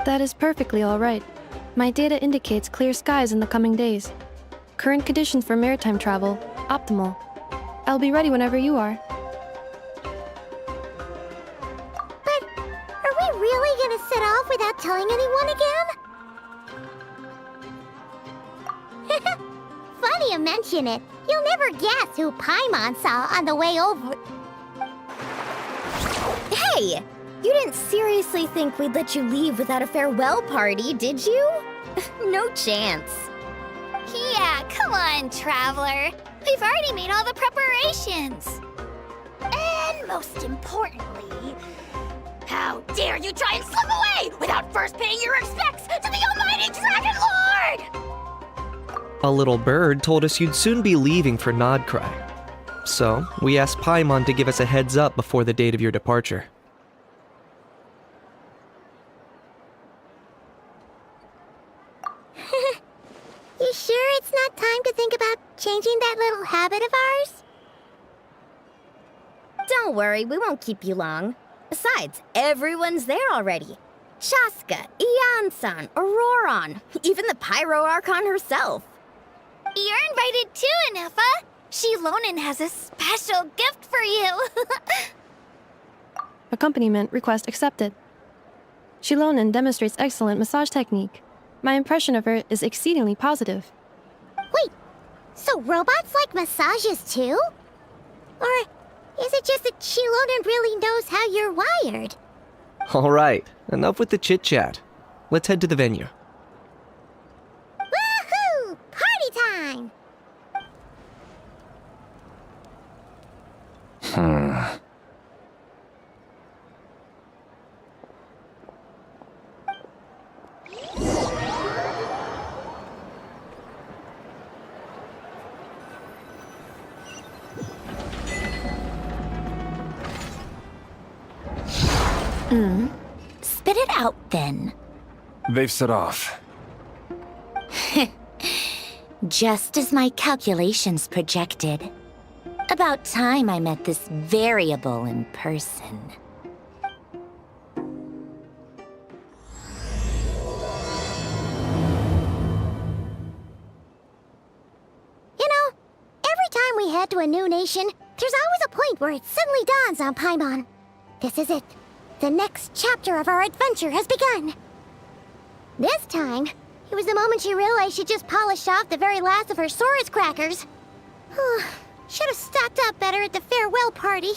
That is perfectly all right. My data indicates clear skies in the coming days. Current conditions for maritime travel, optimal. I'll be ready whenever you are. But are we really gonna set off without telling anyone again? Funny you mention it. You'll never guess who Paimon saw on the way over. Hey! You didn't seriously think we'd let you leave without a farewell party, did you? No chance. Yeah, come on, Traveler. We've already made all the preparations. And most importantly, how dare you try and slip away without first paying your respects to the almighty Dragon Lord! A little bird told us you'd soon be leaving for Nod-Crай. So, we asked Paimon to give us a heads up before the date of your departure. You sure it's not time to think about changing that little habit of ours? Don't worry, we won't keep you long. Besides, everyone's there already. Shaska, Ian-san, Auroron, even the Pyro Archon herself. You're invited too, Inefa. Shilonen has a special gift for you. Accompaniment request accepted. Shilonen demonstrates excellent massage technique. My impression of her is exceedingly positive. Wait, so robots like massages too? Or is it just that Shilonen really knows how you're wired? Alright, enough with the chit-chat. Let's head to the venue. Woohoo! Party time! Spit it out, then. They've set off. Just as my calculations projected. About time I met this variable in person. You know, every time we head to a new nation, there's always a point where it suddenly dawns on Paimon. This is it. The next chapter of our adventure has begun. This time, it was the moment she realized she just polished off the very last of her Saurus crackers. Should have stocked up better at the farewell party.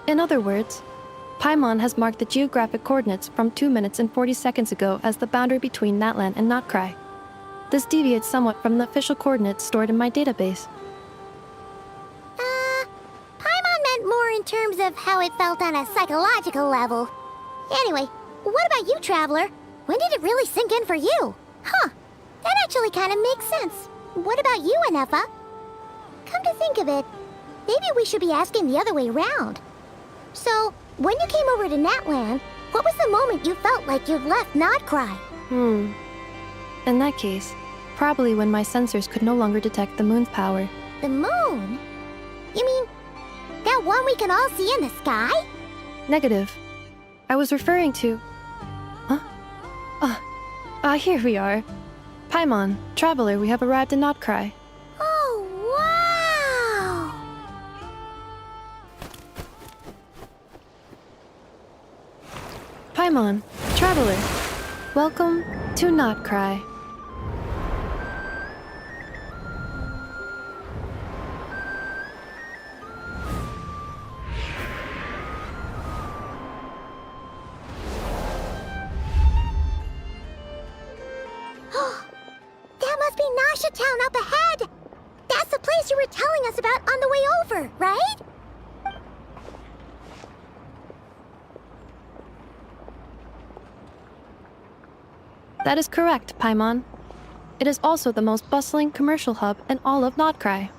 In other words, Paimon has marked the geographic coordinates from 2 minutes and 40 seconds ago as the boundary between Natlan and Nod-Crai. This deviates somewhat from the official coordinates stored in my database. Paimon meant more in terms of how it felt on a psychological level. Anyway, what about you, Traveler? When did it really sink in for you? Huh, that actually kind of makes sense. What about you, Inefa? Come to think of it, maybe we should be asking the other way around. So, when you came over to Natlan, what was the moment you felt like you'd left Nod-Crai? In that case, probably when my sensors could no longer detect the moon's power. The moon? You mean, that one we can all see in the sky? Negative. I was referring to... here we are. Paimon, Traveler, we have arrived in Nod-Crai. Oh, wow! Paimon, Traveler, welcome to Nod-Crai. That must be Nasha Town up ahead! That's the place you were telling us about on the way over, right? That is correct, Paimon. It is also the most bustling commercial hub in all of Nod-Crai.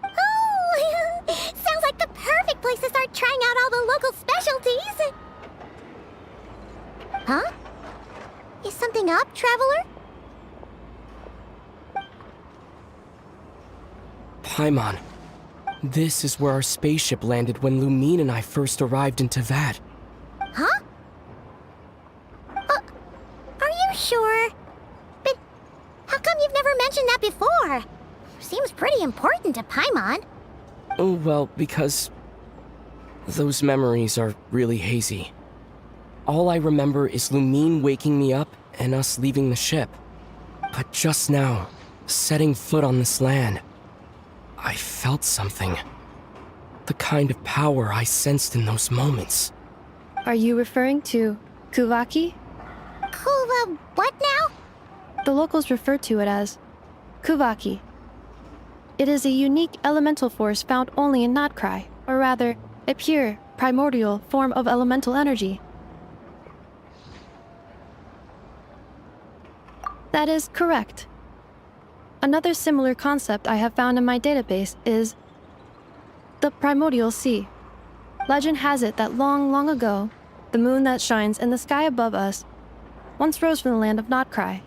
Oh, sounds like the perfect place to start trying out all the local specialties. Huh? Is something up, Traveler? Paimon, This is where our spaceship landed when Lumine and I first arrived in Teyvat. Huh? Are you sure? But how come you've never mentioned that before? Seems pretty important to Paimon. Oh, well, because those memories are really hazy. All I remember is Lumine waking me up and us leaving the ship. But just now, setting foot on this land, I felt something. The kind of power I sensed in those moments. Are you referring to Kuvaki? Kuva, what now? The locals refer to it as Kuvaki. It is a unique elemental force found only in Nod-Krai, or rather, a pure, primordial form of elemental energy. That is correct. Another similar concept I have found in my database is the primordial sea. Legend has it that long, long ago, the moon that shines in the sky above us once rose from the land of Nod-Krai.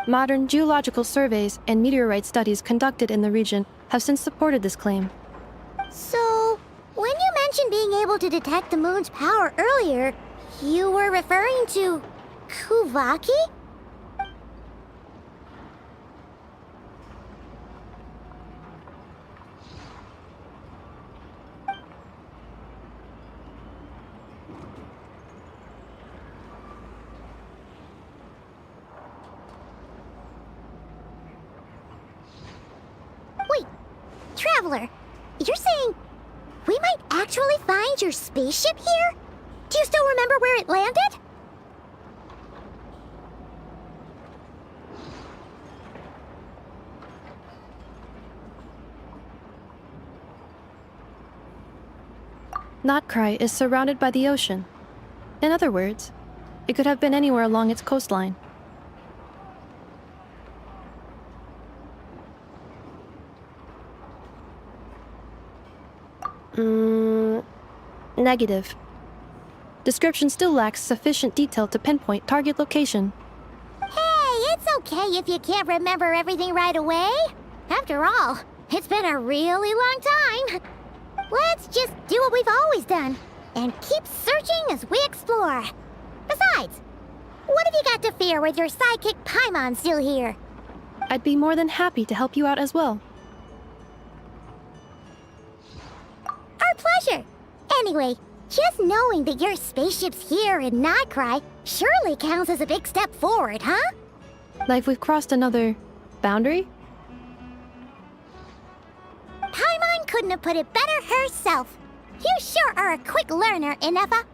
Modern geological surveys and meteorite studies conducted in the region have since supported this claim. So, when you mentioned being able to detect the moon's power earlier, you were referring to Kuvaki? Wait, Traveler, you're saying we might actually find your spaceship here? Do you still remember where it landed? Nod-Krai is surrounded by the ocean. In other words, it could have been anywhere along its coastline. Negative. Description still lacks sufficient detail to pinpoint target location. Hey, it's okay if you can't remember everything right away. After all, it's been a really long time. Let's just do what we've always done and keep searching as we explore. Besides, what have you got to fear with your sidekick Paimon still here? I'd be more than happy to help you out as well. Our pleasure. Anyway, just knowing that your spaceship's here in Nod-Krai surely counts as a big step forward, huh? Like we've crossed another boundary? Paimon couldn't have put it better herself. You sure are a quick learner, Inefa.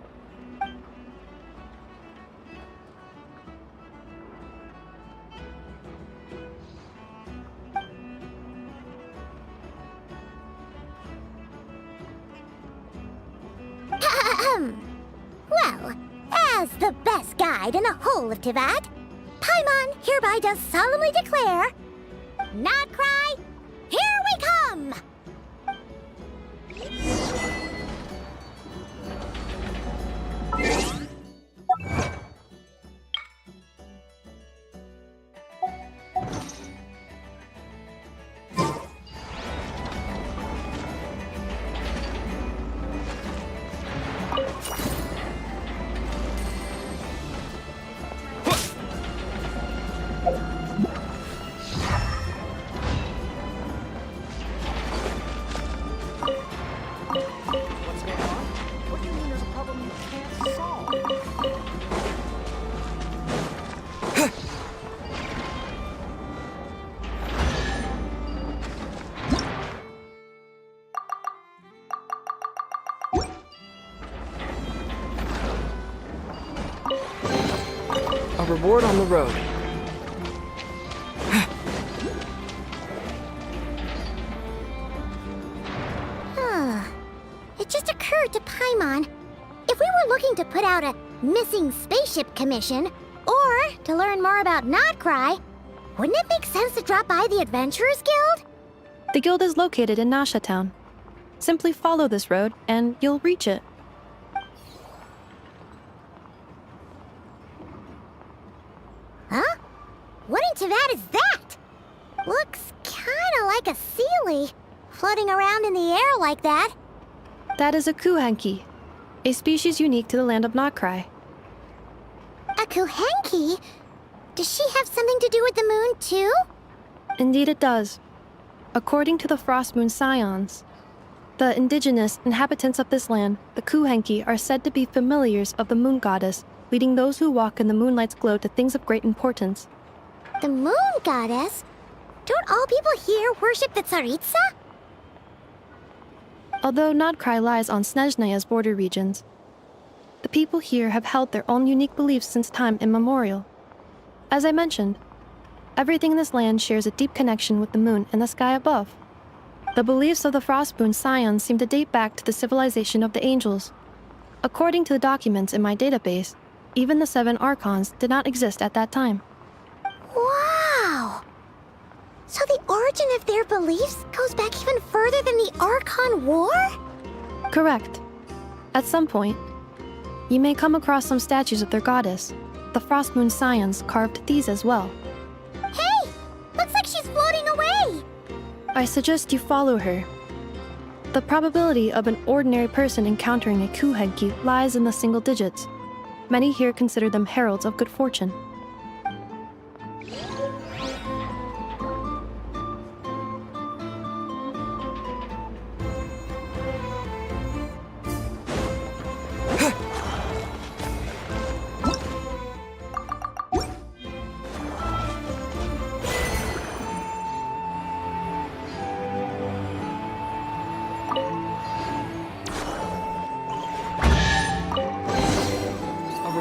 Well, as the best guide in the whole of Teyvat, Paimon hereby does solemnly declare, Nod-Krai, here we come! A reward on the road. It just occurred to Paimon, if we were looking to put out a missing spaceship commission, or to learn more about Nod-Krai, wouldn't it make sense to drop by the Adventurers Guild? The guild is located in Nasha Town. Simply follow this road and you'll reach it. Huh? What in Teyvat is that? Looks kinda like a Sealy. floating around in the air like that. That is a kuhenki, a species unique to the land of Nod-Crай. A kuhenki? Does she have something to do with the moon, too? Indeed it does. According to the Frost Moon Scions, the indigenous inhabitants of this land, the kuhenki, are said to be familiars of the moon goddess, leading those who walk in the moonlight's glow to things of great importance. The moon goddess? Don't all people here worship the Tsaritsa? Although Nod-Crай lies on Снежной's border regions, the people here have held their own unique beliefs since time immemorial. As I mentioned, everything in this land shares a deep connection with the moon and the sky above. The beliefs of the Frost Moon Scions seem to date back to the civilization of the angels. According to the documents in my database, even the 7 archons did not exist at that time. Wow! So the origin of their beliefs goes back even further than the Archon War? Correct. At some point, you may come across some statues of their goddess. The Frost Moon Scions carved these as well. Hey! Looks like she's floating away! I suggest you follow her. The probability of an ordinary person encountering a kuhenki lies in the single digits. Many here consider them heralds of good fortune.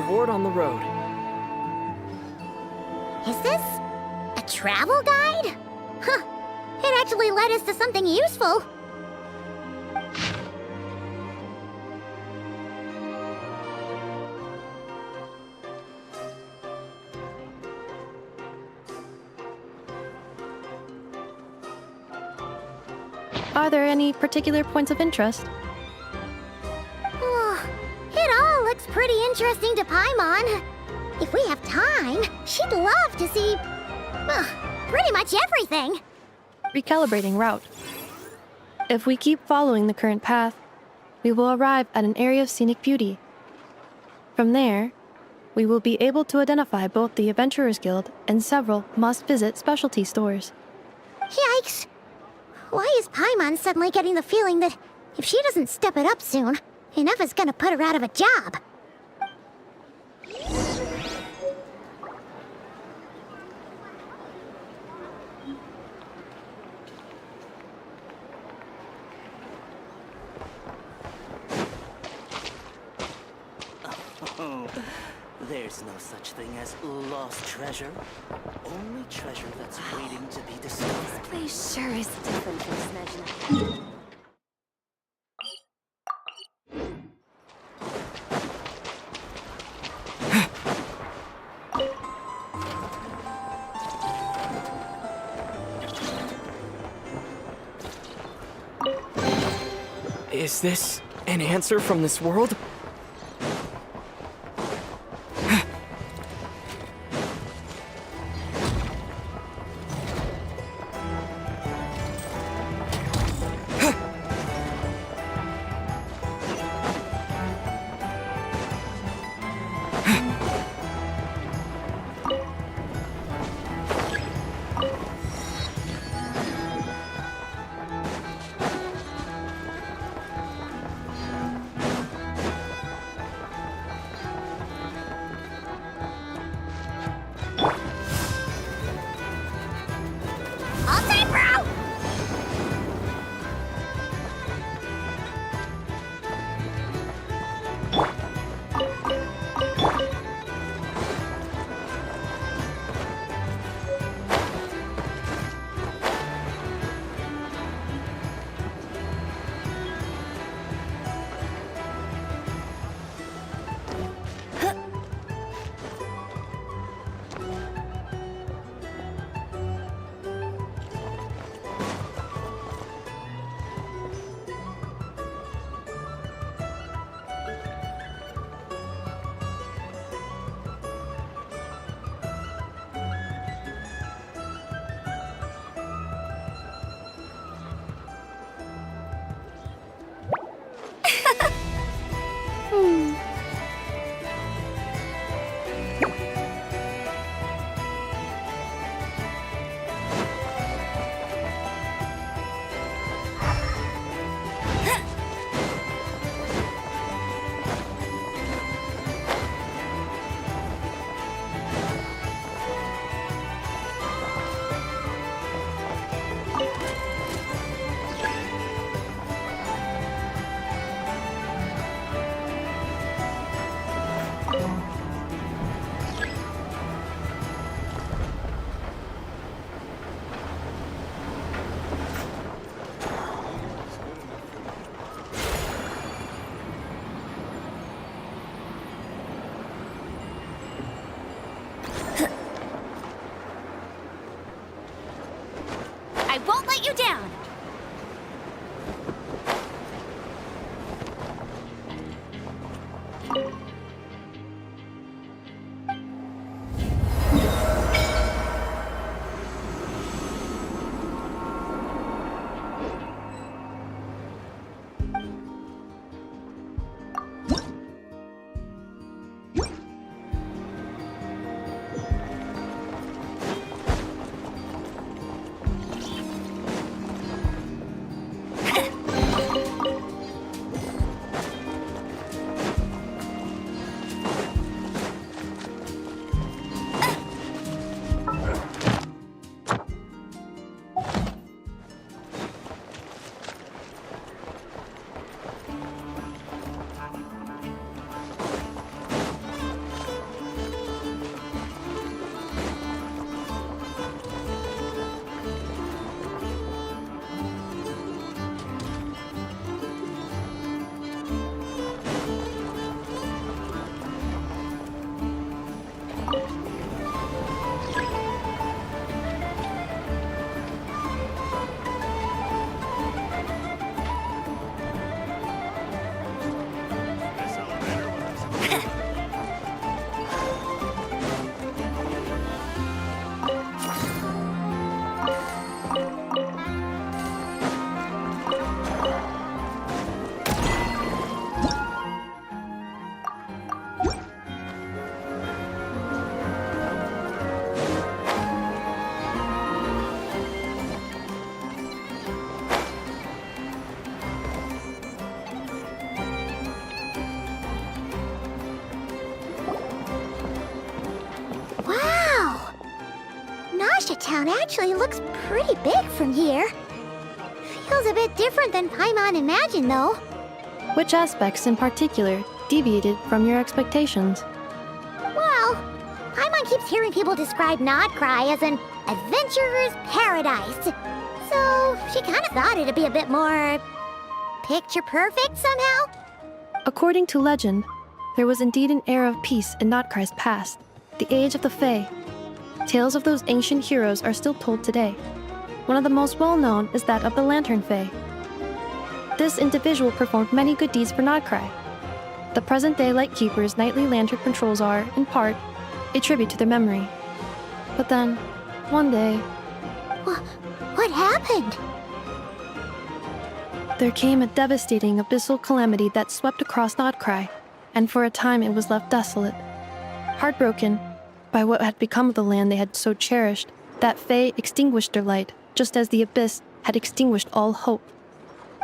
Reward on the road. Is this a travel guide? Huh. It actually led us to something useful. Are there any particular points of interest? It all looks pretty interesting to Paimon. If we have time, she'd love to see pretty much everything. Recalibrating route. If we keep following the current path, we will arrive at an area of scenic beauty. From there, we will be able to identify both the Adventurers Guild and several must-visit specialty stores. Yikes! Why is Paimon suddenly getting the feeling that if she doesn't step it up soon, enough is gonna put her out of a job? There's no such thing as lost treasure. Only treasure that's waiting to be discovered. This place sure is different from Снежной. Is this an answer from this world? Town actually looks pretty big from here. Feels a bit different than Paimon imagined, though. Which aspects in particular deviated from your expectations? Well, Paimon keeps hearing people describe Nod-Crай as an adventurer's paradise. So she kind of thought it'd be a bit more picture perfect somehow. According to legend, there was indeed an era of peace in Nod-Crai's past, the age of the Fae. Tales of those ancient heroes are still told today. One of the most well-known is that of the Lantern Fae. This individual performed many good deeds for Nod-Crai. The present-day Lightkeeper's nightly lantern patrols are, in part, a tribute to their memory. But then, one day, What happened? there came a devastating abyssal calamity that swept across Nod-Crai, and for a time it was left desolate. Heartbroken by what had become of the land they had so cherished, that Fae extinguished their light, just as the abyss had extinguished all hope.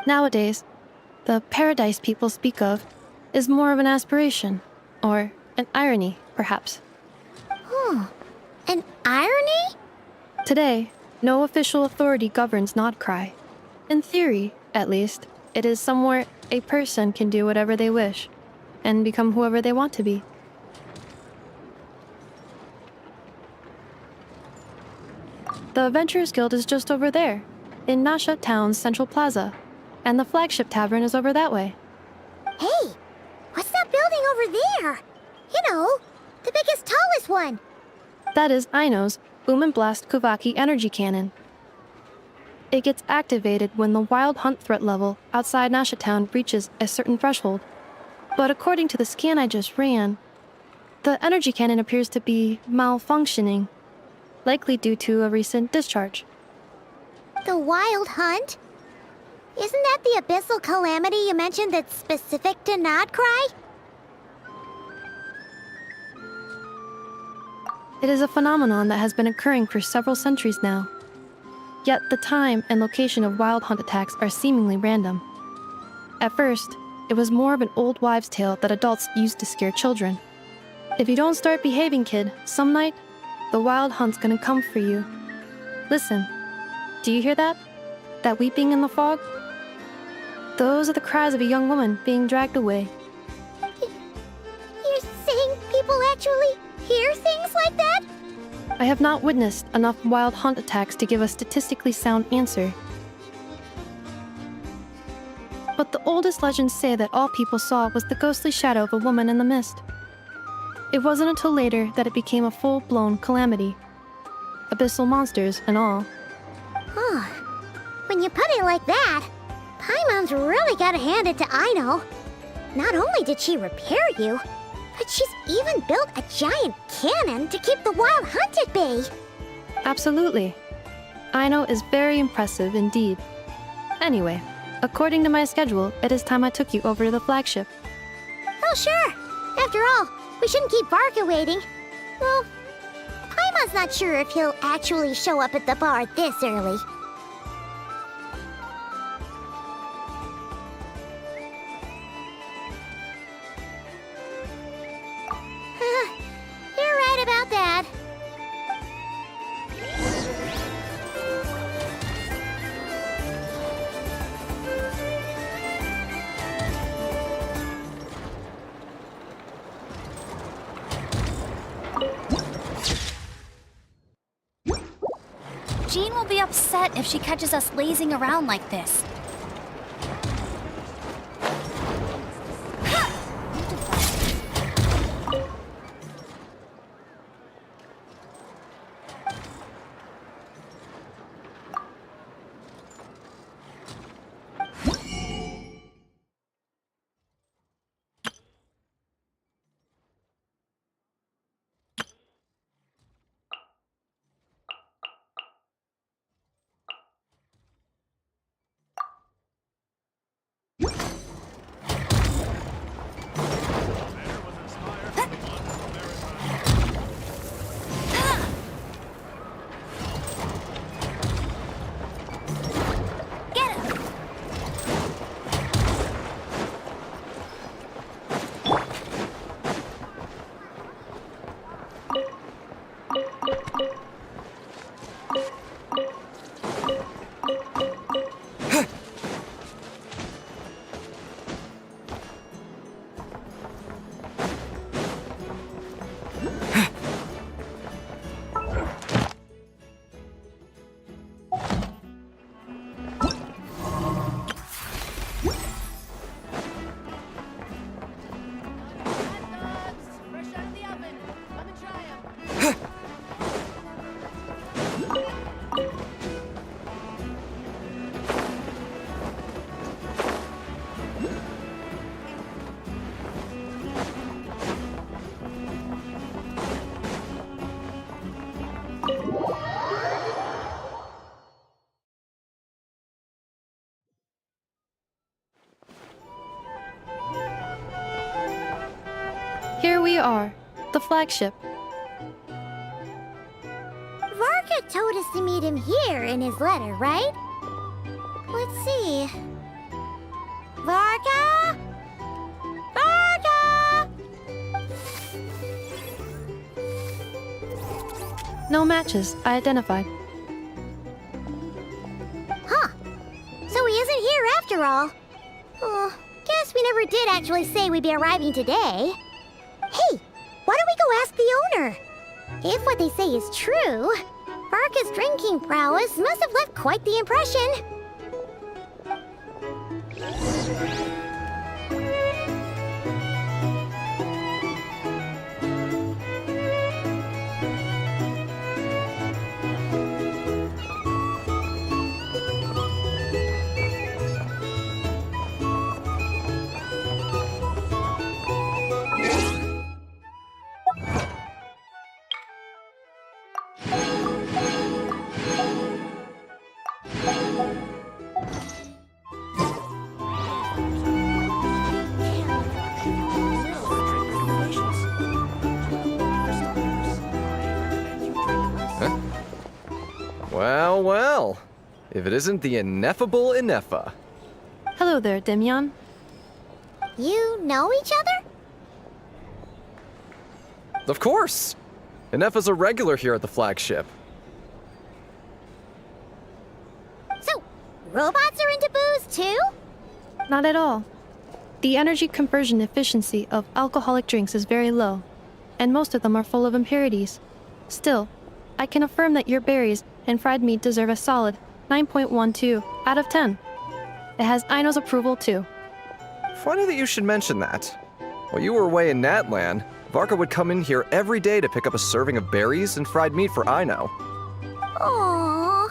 Nowadays, the paradise people speak of is more of an aspiration, or an irony, perhaps. An irony? Today, no official authority governs Nod-Crai. In theory, at least, it is somewhere a person can do whatever they wish, and become whoever they want to be. The Adventurers Guild is just over there, in Nasha Town's central plaza, and the flagship tavern is over that way. Hey, what's that building over there? You know, the biggest, tallest one. That is Aino's Boom and Blast Kuvaki energy cannon. It gets activated when the wild hunt threat level outside Nasha Town reaches a certain threshold. But according to the scan I just ran, the energy cannon appears to be malfunctioning, likely due to a recent discharge. The wild hunt? Isn't that the abyssal calamity you mentioned that's specific to Nod-Crai? It is a phenomenon that has been occurring for several centuries now. Yet the time and location of wild hunt attacks are seemingly random. At first, it was more of an old wives' tale that adults used to scare children. If you don't start behaving, kid, some night, the wild hunt's gonna come for you. Listen, do you hear that? That weeping in the fog? Those are the cries of a young woman being dragged away. You're saying people actually hear things like that? I have not witnessed enough wild hunt attacks to give a statistically sound answer. But the oldest legends say that all people saw was the ghostly shadow of a woman in the mist. It wasn't until later that it became a full-blown calamity. Abyssal monsters and all. Huh. When you put it like that, Paimon's really gotta hand it to Aino. Not only did she repair you, but she's even built a giant cannon to keep the wild hunt at bay. Absolutely. Aino is very impressive indeed. Anyway, according to my schedule, it is time I took you over to the flagship. Oh, sure. After all, we shouldn't keep Barca waiting. Well, Paimon's not sure if he'll actually show up at the bar this early. You're right about that. Jean will be upset if she catches us lazing around like this. Here we are, the flagship. Varka told us to meet him here in his letter, right? Let's see. Varka? Varka! No matches, I identified. Huh. So he isn't here after all. Oh, guess we never did actually say we'd be arriving today. Hey, why don't we go ask the owner? If what they say is true, Varka's drinking prowess must have left quite the impression. Well, well. If it isn't the ineffable Ineffa. Hello there, Demyon. You know each other? Of course! Ineffa's a regular here at the flagship. So, robots are into booze too? Not at all. The energy conversion efficiency of alcoholic drinks is very low, and most of them are full of impurities. Still, I can affirm that your berries and fried meat deserve a solid 9.12 out of 10. It has Aino's approval too. Funny that you should mention that. While you were away in Natlan, Varka would come in here every day to pick up a serving of berries and fried meat for Aino. Aww.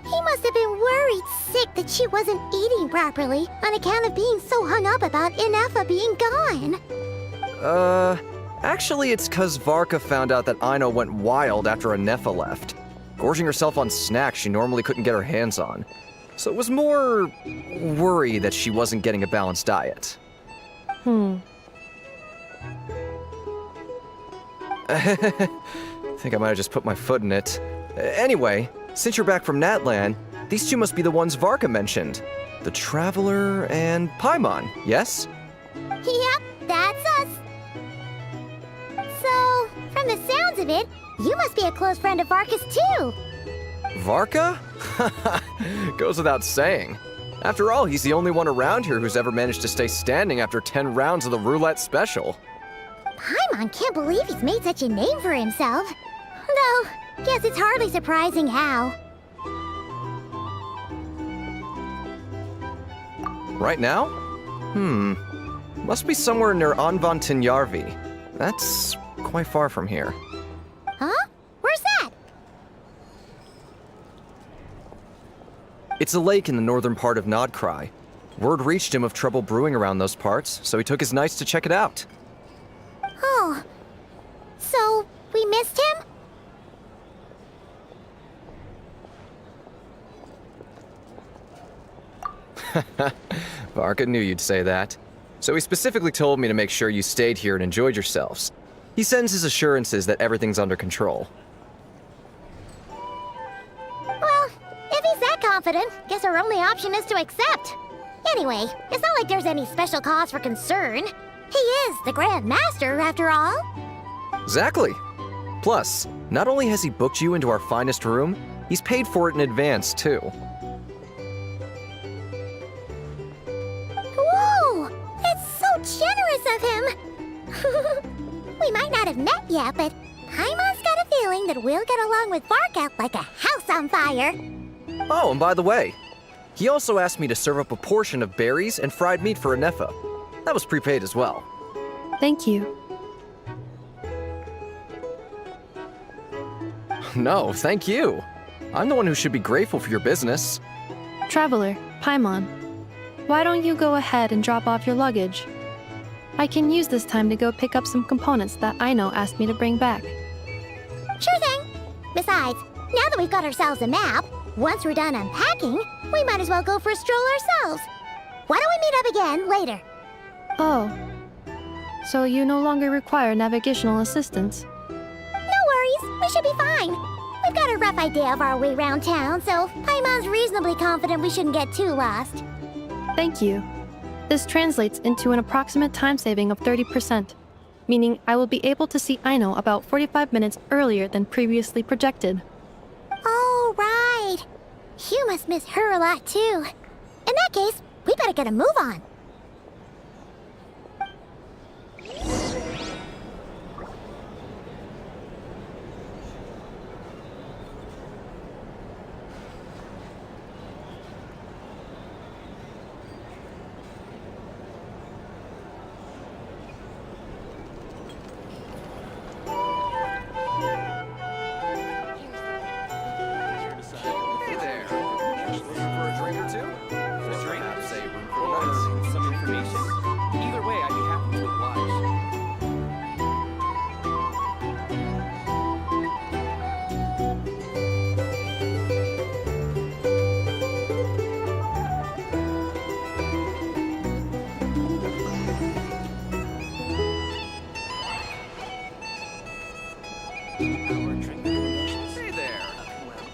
He must have been worried sick that she wasn't eating properly on account of being so hung up about Ineffa being gone. Actually it's 'cause Varka found out that Aino went wild after Ineffa left, gorging herself on snacks she normally couldn't get her hands on. So it was more worry that she wasn't getting a balanced diet. Think I might have just put my foot in it. Anyway, since you're back from Natlan, these two must be the ones Varka mentioned. The Traveler and Paimon, yes? Yep, that's us. So, from the sounds of it, you must be a close friend of Varka's too. Varka? Goes without saying. After all, he's the only one around here who's ever managed to stay standing after 10 rounds of the roulette special. Paimon can't believe he's made such a name for himself. Though, guess it's hardly surprising how. Right now? Must be somewhere near Anvantinjarvi. That's quite far from here. Huh? Where's that? It's a lake in the northern part of Nod-Kraj. Word reached him of trouble brewing around those parts, so he took his knights to check it out. Oh. So, we missed him? Varka knew you'd say that. So he specifically told me to make sure you stayed here and enjoyed yourselves. He sends his assurances that everything's under control. Well, if he's that confident, guess our only option is to accept. Anyway, it's not like there's any special cause for concern. He is the Grand Master, after all. Exactly. Plus, not only has he booked you into our finest room, he's paid for it in advance, too. Whoa! It's so generous of him! We might not have met yet, but Paimon's got a feeling that we'll get along with Varka like a house on fire. Oh, and by the way, he also asked me to serve up a portion of berries and fried meat for Ineffa. That was prepaid as well. Thank you. No, thank you. I'm the one who should be grateful for your business. Traveler, Paimon, why don't you go ahead and drop off your luggage? I can use this time to go pick up some components that Aino asked me to bring back. Sure thing. Besides, now that we've got ourselves a map, once we're done unpacking, we might as well go for a stroll ourselves. Why don't we meet up again later? Oh. So you no longer require navigational assistance. No worries, we should be fine. We've got a rough idea of our way around town, so Paimon's reasonably confident we shouldn't get too lost. Thank you. This translates into an approximate time saving of 30%, meaning I will be able to see Aino about 45 minutes earlier than previously projected. Oh, right. You must miss her a lot, too. In that case, we better get a move on. Hey there. Looking for a drink or two? A drink? Perhaps a room for the night? Some information? Either way, I'd be happy to oblige. Hey there.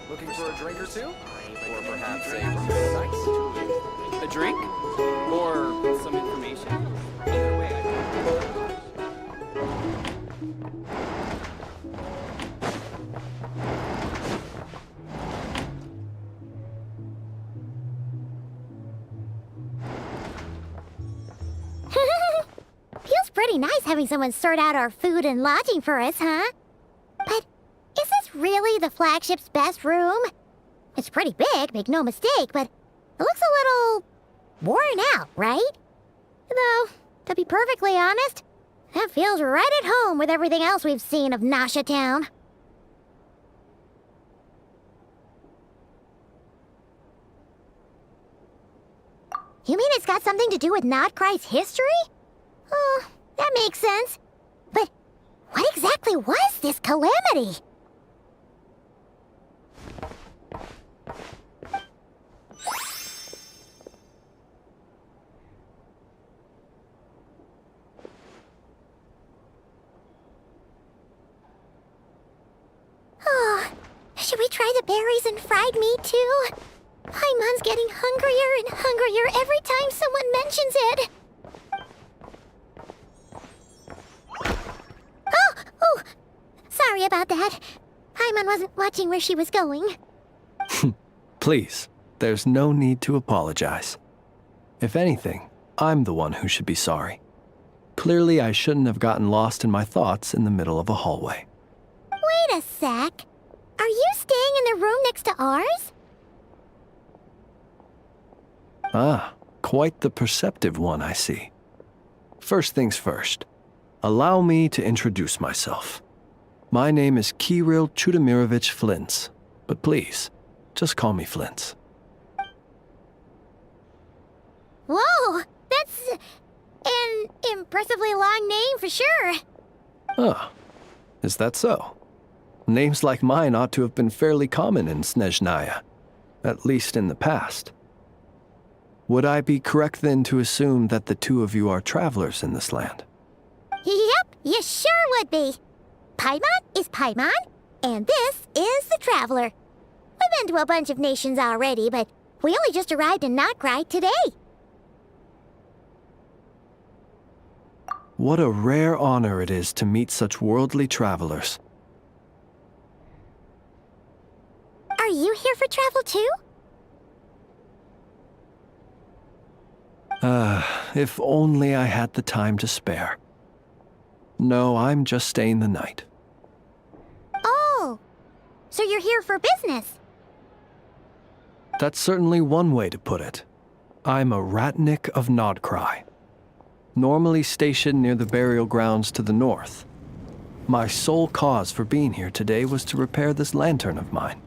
Looking for a drink or two? Or perhaps a room for the night? A drink? Or some information? Either way, I'd Feels pretty nice having someone sort out our food and lodging for us, huh? But is this really the flagship's best room? It's pretty big, make no mistake, but it looks a little worn out, right? Though, to be perfectly honest, that feels right at home with everything else we've seen of Nasha Town. You mean it's got something to do with Nod-Krae's history? Oh, that makes sense. But what exactly was this calamity? Oh, should we try the berries and fried meat too? Paimon's getting hungrier and hungrier every time someone mentions it. Oh, sorry about that. Paimon wasn't watching where she was going. Please, there's no need to apologize. If anything, I'm the one who should be sorry. Clearly, I shouldn't have gotten lost in my thoughts in the middle of a hallway. Wait a sec. Are you staying in the room next to ours? Ah, quite the perceptive one, I see. First things first, allow me to introduce myself. My name is Kirill Chudomировich Flins, but please, just call me Flints. Whoa, that's an impressively long name for sure. Ah, is that so? Names like mine ought to have been fairly common in Снежная, at least in the past. Would I be correct then to assume that the two of you are travelers in this land? Yep, you sure would be. Paimon is Paimon, and this is the Traveler. We've been to a bunch of nations already, but we only just arrived in Nod-Krай today. What a rare honor it is to meet such worldly travelers. Are you here for travel too? If only I had the time to spare. No, I'm just staying the night. Oh, so you're here for business? That's certainly one way to put it. I'm a ratnik of Nod-Kraj, normally stationed near the burial grounds to the north. My sole cause for being here today was to repair this lantern of mine.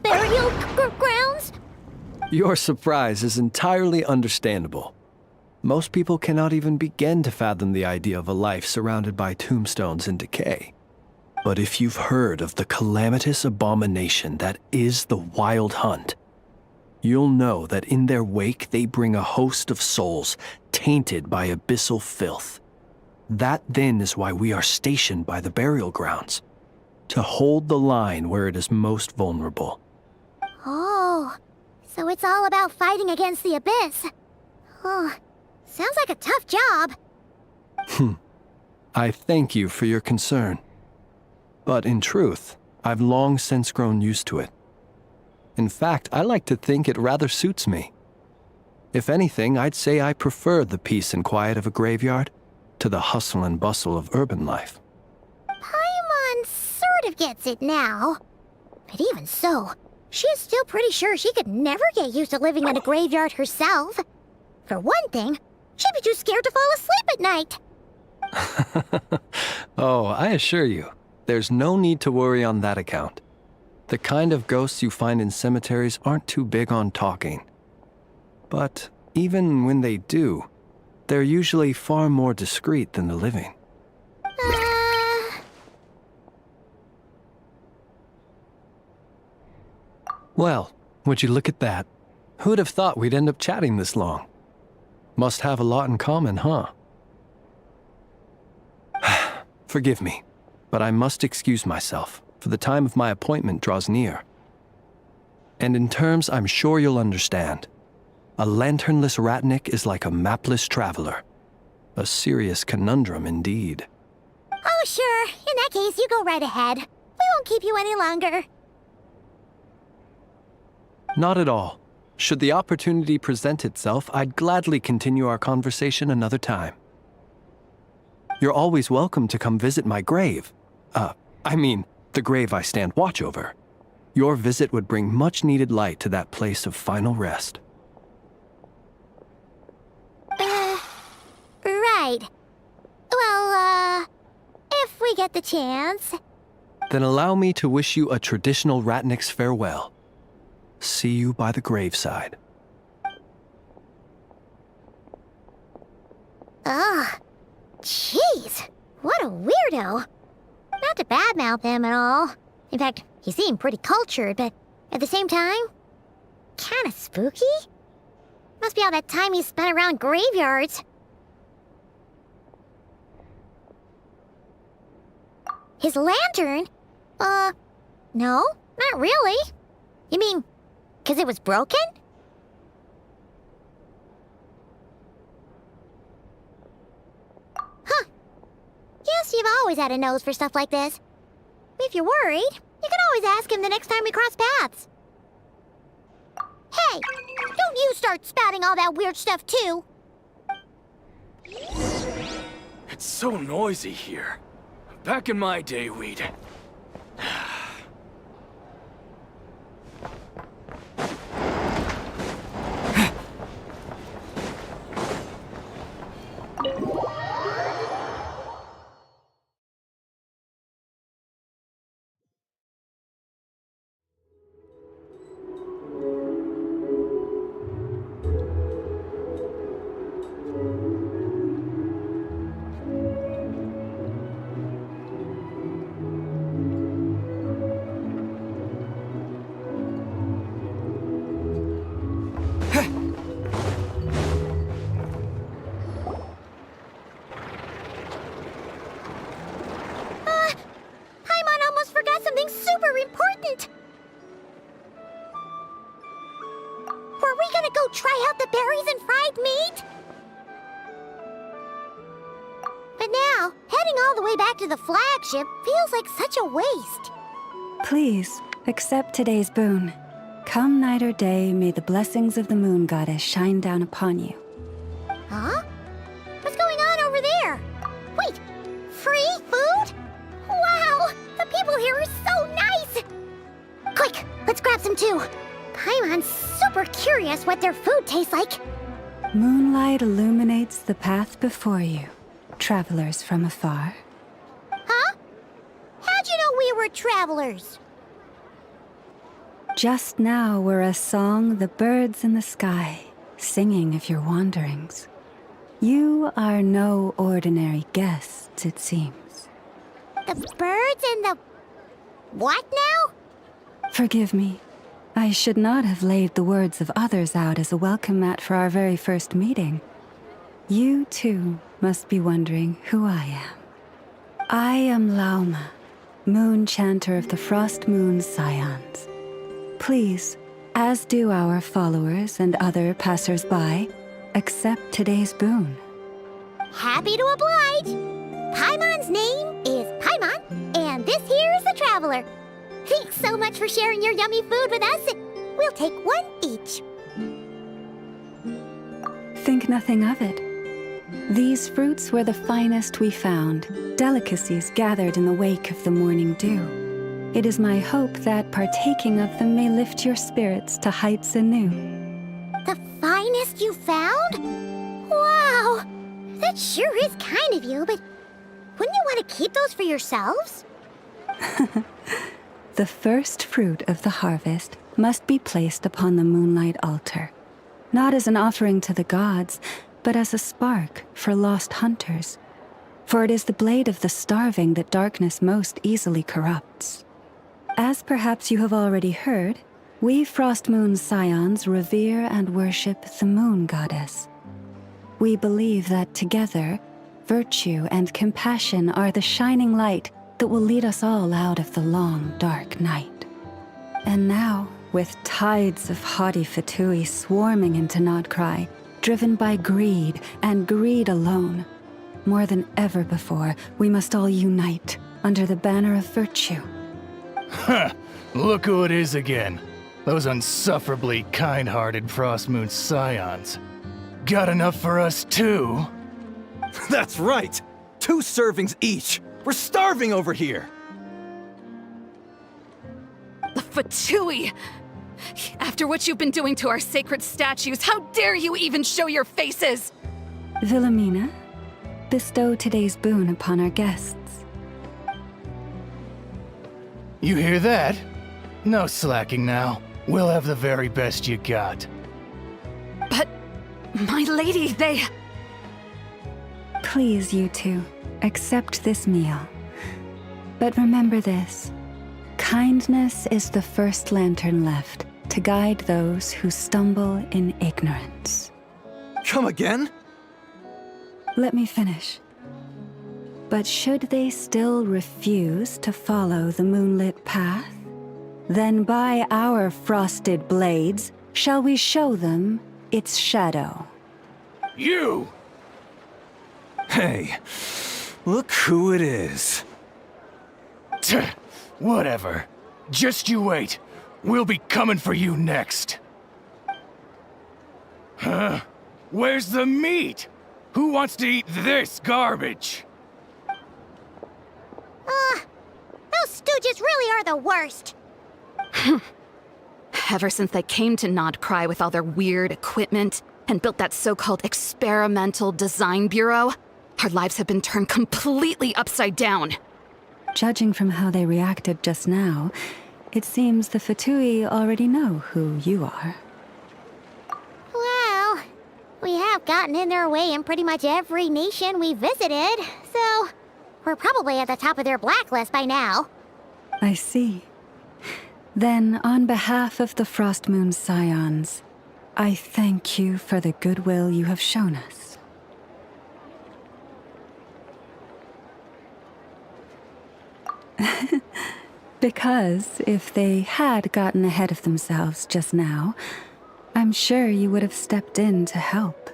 Burial grounds? Your surprise is entirely understandable. Most people cannot even begin to fathom the idea of a life surrounded by tombstones and decay. But if you've heard of the calamitous abomination that is the Wild Hunt, you'll know that in their wake they bring a host of souls tainted by abyssal filth. That then is why we are stationed by the burial grounds, to hold the line where it is most vulnerable. Oh, so it's all about fighting against the abyss. Oh, sounds like a tough job. I thank you for your concern. But in truth, I've long since grown used to it. In fact, I like to think it rather suits me. If anything, I'd say I prefer the peace and quiet of a graveyard to the hustle and bustle of urban life. Paimon sort of gets it now. But even so, she is still pretty sure she could never get used to living in a graveyard herself. For one thing, she'd be too scared to fall asleep at night. Oh, I assure you, there's no need to worry on that account. The kind of ghosts you find in cemeteries aren't too big on talking. But even when they do, they're usually far more discreet than the living. Well, would you look at that? Who'd have thought we'd end up chatting this long? Must have a lot in common, huh? Forgive me, but I must excuse myself, for the time of my appointment draws near. And in terms I'm sure you'll understand, a lanternless ratnik is like a mapless traveler. A serious conundrum indeed. Oh, sure. In that case, you go right ahead. We won't keep you any longer. Not at all. Should the opportunity present itself, I'd gladly continue our conversation another time. You're always welcome to come visit my grave. I mean, the grave I stand watch over. Your visit would bring much-needed light to that place of final rest. Right. Well, if we get the chance. Then allow me to wish you a traditional ratnik's farewell. See you by the graveside. Ugh. Jeez. What a weirdo. Not to badmouth him at all. In fact, he seemed pretty cultured, but at the same time, kinda spooky? Must be all that time he spent around graveyards. His lantern? No, not really. You mean, 'cause it was broken? Huh. Guess you've always had a nose for stuff like this. If you're worried, you can always ask him the next time we cross paths. Hey, don't you start spouting all that weird stuff too. It's so noisy here. Back in my day, we'd... Super important! Were we gonna go try out the berries and fried meat? But now, heading all the way back to the flagship feels like such a waste. Please, accept today's boon. Come night or day, may the blessings of the moon goddess shine down upon you. Huh? What's going on over there? Wait, free food? Wow, the people here are so nice! Quick, let's grab some too. Paimon's super curious what their food tastes like. Moonlight illuminates the path before you, travelers from afar. Huh? How'd you know we were travelers? Just now were a song the birds in the sky, singing of your wanderings. You are no ordinary guests, it seems. The birds and the... what now? Forgive me. I should not have laid the words of others out as a welcome mat for our very first meeting. You, too, must be wondering who I am. I am Lauma, moon chanter of the Frost Moon's scions. Please, as do our followers and other passers-by, accept today's boon. Happy to oblige. Paimon's name is Paimon, and this here is the Traveler. Thanks so much for sharing your yummy food with us. We'll take one each. Think nothing of it. These fruits were the finest we found, delicacies gathered in the wake of the morning dew. It is my hope that partaking of them may lift your spirits to heights anew. The finest you found? Wow! That sure is kind of you, but wouldn't you want to keep those for yourselves? The first fruit of the harvest must be placed upon the moonlight altar, not as an offering to the gods, but as a spark for lost hunters. For it is the blade of the starving that darkness most easily corrupts. As perhaps you have already heard, we Frost Moon's scions revere and worship the moon goddess. We believe that together, virtue and compassion are the shining light that will lead us all out of the long, dark night. And now, with tides of haughty Fatui swarming into Nod-Crai, driven by greed and greed alone, more than ever before, we must all unite under the banner of virtue. Huh! Look who it is again. Those unsufferably kind-hearted Frost Moon scions. Got enough for us too? That's right! 2 servings each! We're starving over here! Fatui! After what you've been doing to our sacred statues, how dare you even show your faces? Wilhelmina, bestow today's boon upon our guests. You hear that? No slacking now. We'll have the very best you got. But, my lady, they... Please, you two, accept this meal. But remember this. Kindness is the first lantern left to guide those who stumble in ignorance. Come again? Let me finish. But should they still refuse to follow the moonlit path, then by our frosted blades shall we show them its shadow. You! Hey, look who it is. Tch, whatever. Just you wait. We'll be coming for you next. Huh? Where's the meat? Who wants to eat this garbage? Those stooges really are the worst. Ever since they came to Nod-Crai with all their weird equipment and built that so-called experimental design bureau, our lives have been turned completely upside down. Judging from how they reacted just now, it seems the Fatui already know who you are. Well, we have gotten in their way in pretty much every nation we visited, so we're probably at the top of their blacklist by now. I see. Then, on behalf of the Frost Moon Scions, I thank you for the goodwill you have shown us. Because if they had gotten ahead of themselves just now, I'm sure you would have stepped in to help.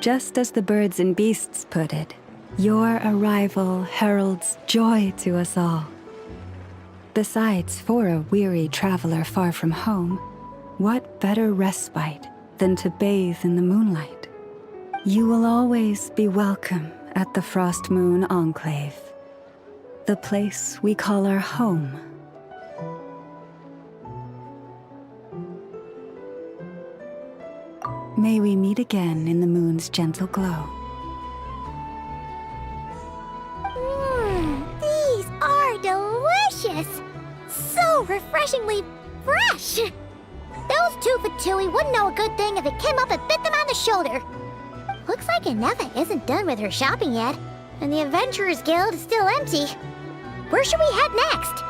Just as the birds and beasts put it, your arrival heralds joy to us all. Besides, for a weary traveler far from home, what better respite than to bathe in the moonlight? You will always be welcome at the Frost Moon Enclave, the place we call our home. May we meet again in the moon's gentle glow. These are delicious! So refreshingly fresh! Those two Fatui wouldn't know a good thing if it came up and bit them on the shoulder. Looks like Inefa isn't done with her shopping yet, and the Adventurers Guild is still empty. Where should we head next?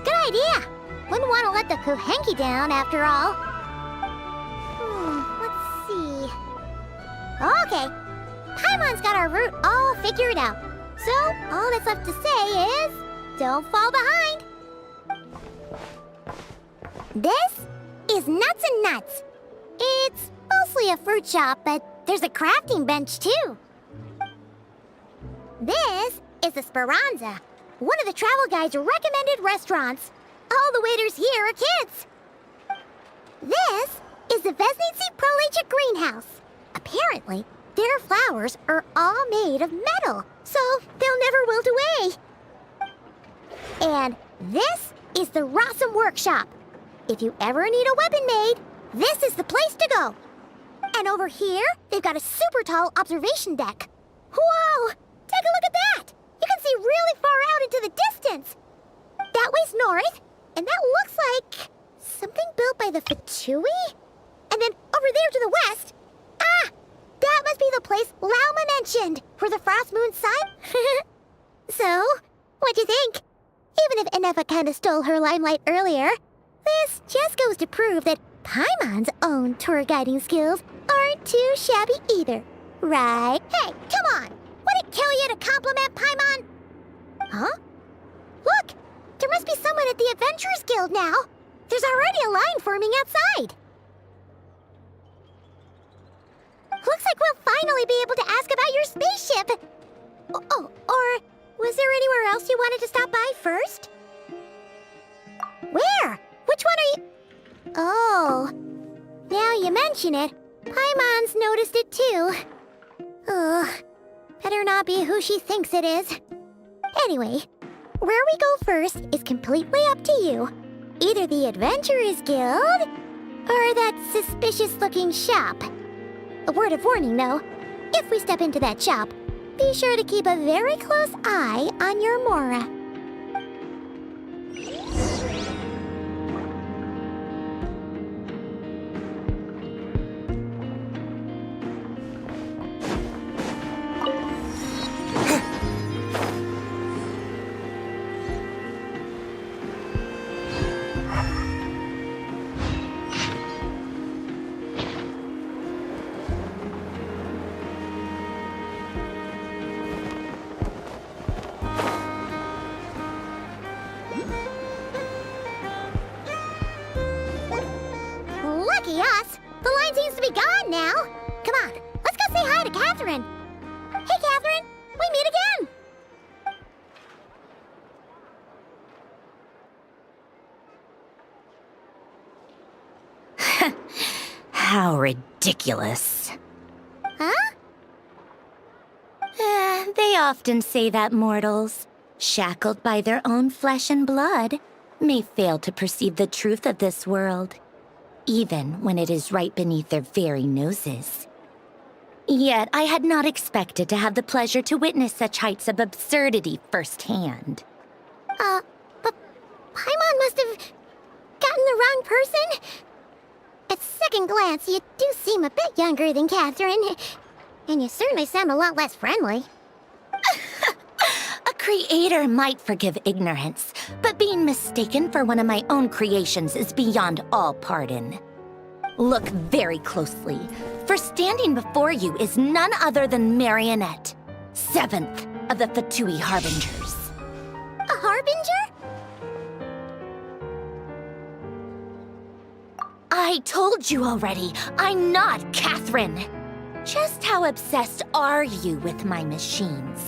Good idea. Wouldn't want to let the Kuhenki down after all. Let's see. Okay. Paimon's got our route all figured out. So, all that's left to say is, don't fall behind. This is Nuts and Nuts. It's mostly a fruit shop, but there's a crafting bench too. This is the Speranza, one of the travel guide's recommended restaurants. All the waiters here are kids. This is the Vesnici Prolegia greenhouse. Apparently, their flowers are all made of metal, so they'll never wilt away. And this is the Rossum workshop. If you ever need a weapon made, this is the place to go. And over here, they've got a super tall observation deck. Whoa! Take a look at that! You can see really far out into the distance. That way's north, and that looks like something built by the Fatui? And then over there to the west, that must be the place Lauma mentioned, where the frost moon sign. So, what'd you think? Even if Enefa kinda stole her limelight earlier, this just goes to prove that Paimon's own tour guiding skills aren't too shabby either, right? Hey, come on! Would it kill you to compliment Paimon? Huh? Look! There must be someone at the Adventurers Guild now! There's already a line forming outside! Looks like we'll finally be able to ask about your spaceship! Oh, or was there anywhere else you wanted to stop by first? Where? Which one are you... Oh, now you mention it, Paimon's noticed it too. Ugh, better not be who she thinks it is. Anyway, where we go first is completely up to you. Either the Adventurers Guild, or that suspicious-looking shop. A word of warning, though. If we step into that shop, be sure to keep a very close eye on your Mora. Lucky us! The line seems to be gone now. Come on, let's go say hi to Catherine. Hey, Catherine, we meet again. How ridiculous. Huh? They often say that mortals, shackled by their own flesh and blood, may fail to perceive the truth of this world, even when it is right beneath their very noses. Yet I had not expected to have the pleasure to witness such heights of absurdity firsthand. But Paimon must have gotten the wrong person. At second glance, you do seem a bit younger than Catherine, and you certainly sound a lot less friendly. A creator might forgive ignorance, but being mistaken for one of my own creations is beyond all pardon. Look very closely, for standing before you is none other than Marionette, 7th of the Fatui Harbingers. A Harbinger? I told you already, I'm not Catherine. Just how obsessed are you with my machines?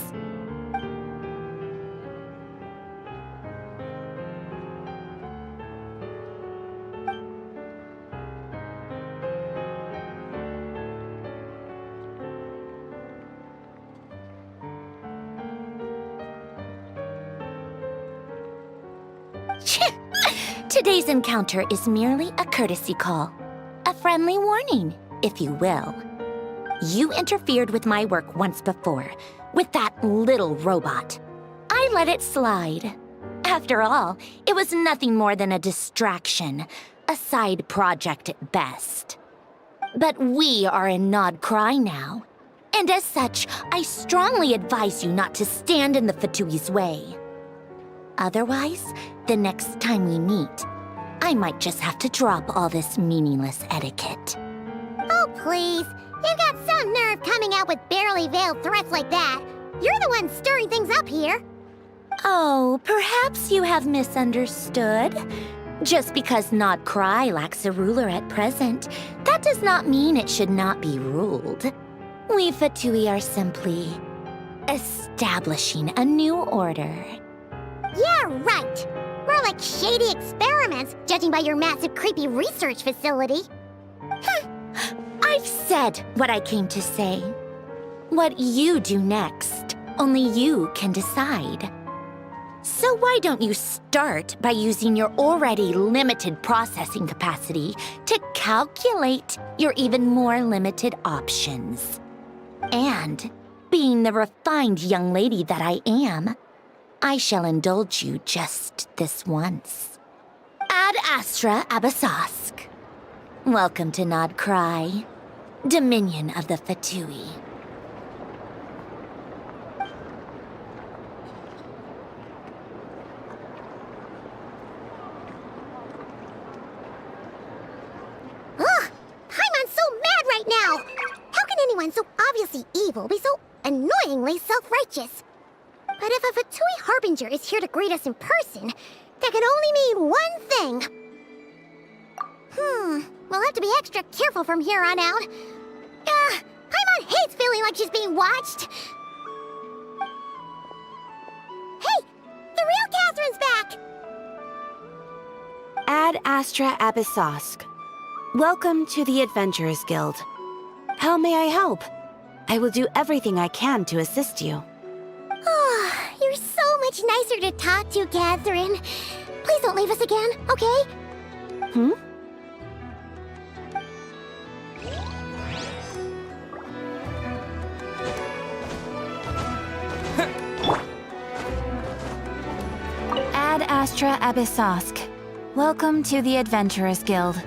Today's encounter is merely a courtesy call. A friendly warning, if you will. You interfered with my work once before, with that little robot. I let it slide. After all, it was nothing more than a distraction, a side project at best. But we are in Nod-Crай now. And as such, I strongly advise you not to stand in the Fatui's way. Otherwise, the next time we meet, I might just have to drop all this meaningless etiquette. Oh, please. You've got some nerve coming out with barely veiled threats like that. You're the one stirring things up here. Oh, perhaps you have misunderstood. Just because Nod-Crai lacks a ruler at present, that does not mean it should not be ruled. We Fatui are simply establishing a new order. Yeah, right. More like shady experiments, judging by your massive, creepy research facility. I've said what I came to say. What you do next, only you can decide. So why don't you start by using your already limited processing capacity to calculate your even more limited options? And, being the refined young lady that I am, I shall indulge you just this once. Ad Astra Abyssosque. Welcome to Nod-Crai, Dominion of the Fatui. Ugh! Paimon's so mad right now! How can anyone so obviously evil be so annoyingly self-righteous? But if a Fatui Harbinger is here to greet us in person, that can only mean one thing. We'll have to be extra careful from here on out. Paimon hates feeling like she's being watched. Hey! The real Catherine's back! Ad Astra Abyssosque. Welcome to the Adventurers Guild. How may I help? I will do everything I can to assist you. Oh, you're so much nicer to talk to, Catherine. Please don't leave us again, okay? Ad Astra Abyssosque. Welcome to the Adventurers Guild.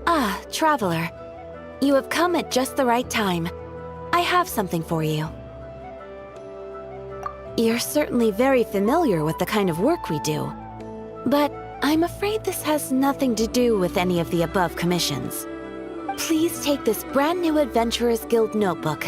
Ah, traveler. You have come at just the right time. I have something for you. You're certainly very familiar with the kind of work we do. But I'm afraid this has nothing to do with any of the above commissions. Please take this brand new Adventurers Guild notebook.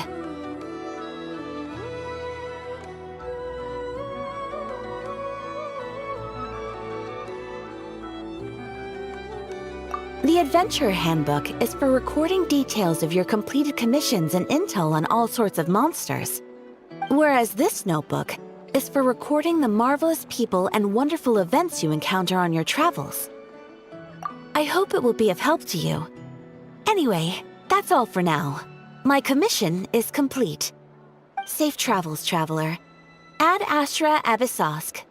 The Adventurer Handbook is for recording details of your completed commissions and intel on all sorts of monsters. Whereas this notebook is for recording the marvelous people and wonderful events you encounter on your travels. I hope it will be of help to you. Anyway, that's all for now. My commission is complete. Safe travels, traveler. Ad Astra Abyssosque.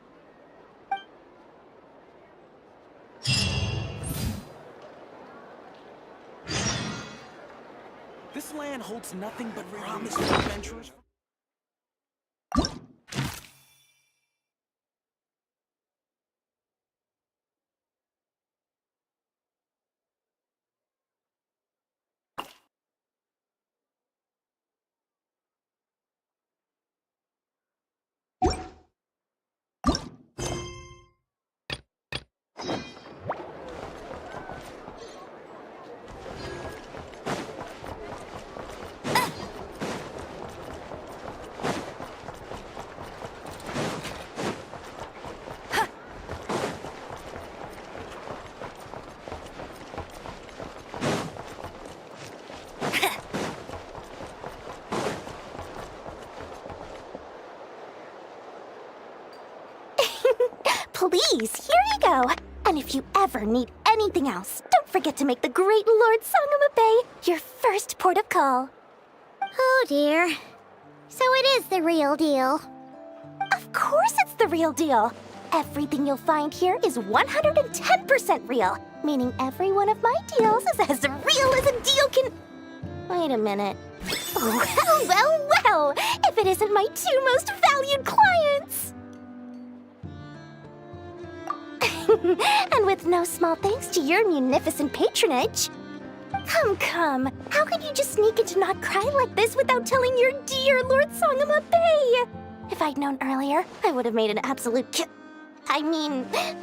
This land holds nothing but promise for adventurers. Please, here you go. And if you ever need anything else, don't forget to make the great Lord Sangama Bay your first port of call. Oh dear. So it is the real deal. Of course it's the real deal. Everything you'll find here is 110% real, meaning every one of my deals is as real as a deal can... Wait a minute. Well, if it isn't my two most valued clients! And with no small thanks to your munificent patronage. Come. How could you just sneak into Nod-Crай like this without telling your dear Lord Sangama Bay? If I'd known earlier, I would have made an absolute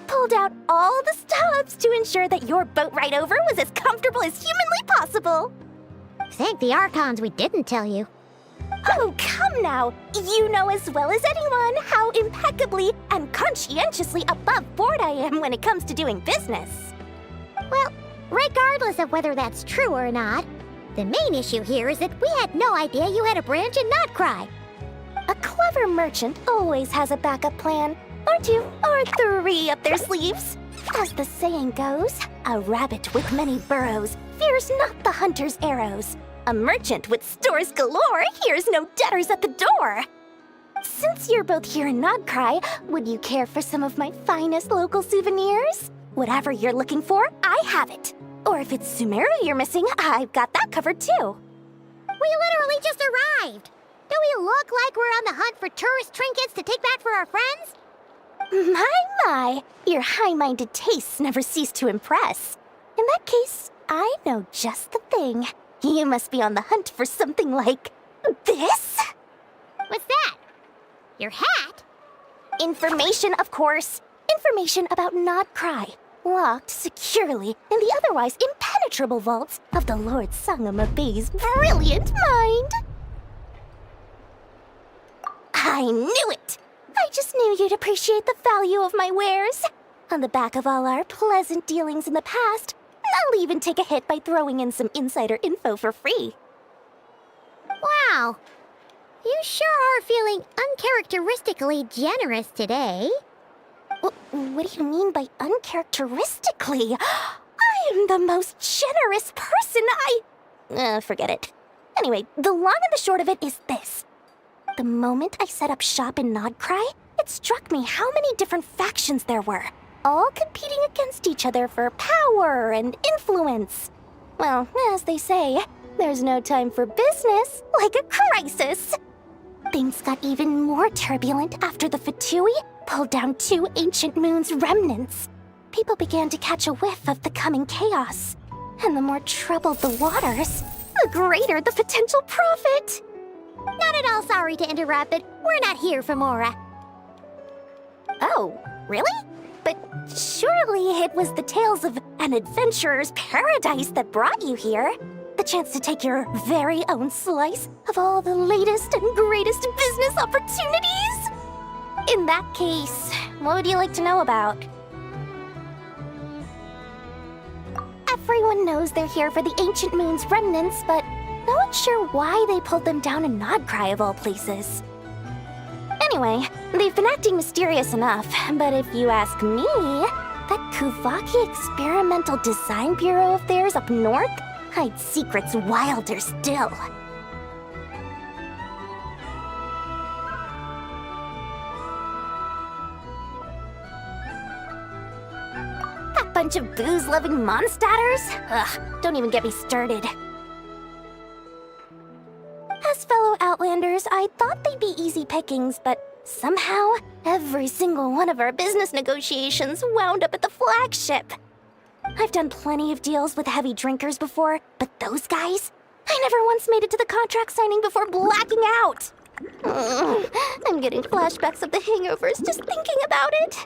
pulled out all the stops to ensure that your boat ride over was as comfortable as humanly possible. Thank the Archons we didn't tell you. Oh, come now! You know as well as anyone how impeccably and conscientiously above board I am when it comes to doing business. Well, regardless of whether that's true or not, the main issue here is that we had no idea you had a branch in Nod-Crай. A clever merchant always has a backup plan, or two, or three up their sleeves. As the saying goes, a rabbit with many burrows fears not the hunter's arrows. A merchant with stores galore hears no debtors at the door. Since you're both here in Nod-Crai, would you care for some of my finest local souvenirs? Whatever you're looking for, I have it. Or if it's Sumeru you're missing, I've got that covered too. We literally just arrived. Do we look like we're on the hunt for tourist trinkets to take back for our friends? My, your high-minded tastes never cease to impress. In that case, I know just the thing. You must be on the hunt for something like this? What's that? Your hat? Information, of course. Information about Nod-Crai, locked securely in the otherwise impenetrable vaults of the Lord Sangama Bay's brilliant mind. I knew it! I just knew you'd appreciate the value of my wares. On the back of all our pleasant dealings in the past, I'll even take a hit by throwing in some insider info for free. Wow. You sure are feeling uncharacteristically generous today. What do you mean by uncharacteristically? I am the most generous person forget it. Anyway, the long and the short of it is this. The moment I set up shop in Nod-Crai, it struck me how many different factions there were, all competing against each other for power and influence. Well, as they say, there's no time for business like a crisis. Things got even more turbulent after the Fatui pulled down 2 ancient moon's remnants. People began to catch a whiff of the coming chaos. And the more troubled the waters, the greater the potential profit. Not at all sorry to interrupt, but we're not here for Mora. Oh, really? But surely it was the tales of an adventurer's paradise that brought you here. The chance to take your very own slice of all the latest and greatest business opportunities. In that case, what would you like to know about? Everyone knows they're here for the Ancient Moon's remnants, but no one's sure why they pulled them down in Nod-Crai of all places. Anyway, they've been acting mysterious enough, but if you ask me, that Kuvaki Experimental Design Bureau of theirs up north hides secrets wilder still. That bunch of booze-loving monstatters? Ugh, don't even get me started. As fellow Outlanders, I thought they'd be easy pickings, but somehow, every single one of our business negotiations wound up at the flagship. I've done plenty of deals with heavy drinkers before, but those guys? I never once made it to the contract signing before blacking out. I'm getting flashbacks of the hangovers just thinking about it.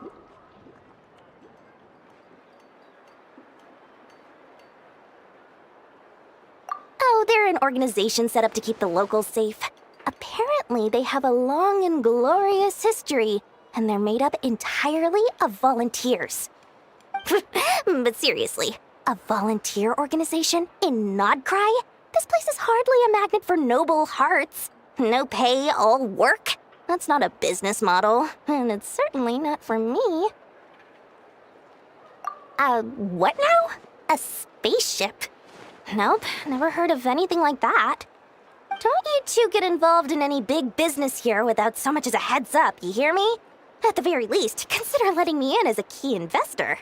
Oh, they're an organization set up to keep the locals safe. Apparently, they have a long and glorious history, and they're made up entirely of volunteers. But seriously, a volunteer organization in Nod-Crai? This place is hardly a magnet for noble hearts. No pay, all work. That's not a business model, and it's certainly not for me. What now? A spaceship? Nope, never heard of anything like that. Don't you two get involved in any big business here without so much as a heads up, you hear me? At the very least, consider letting me in as a key investor.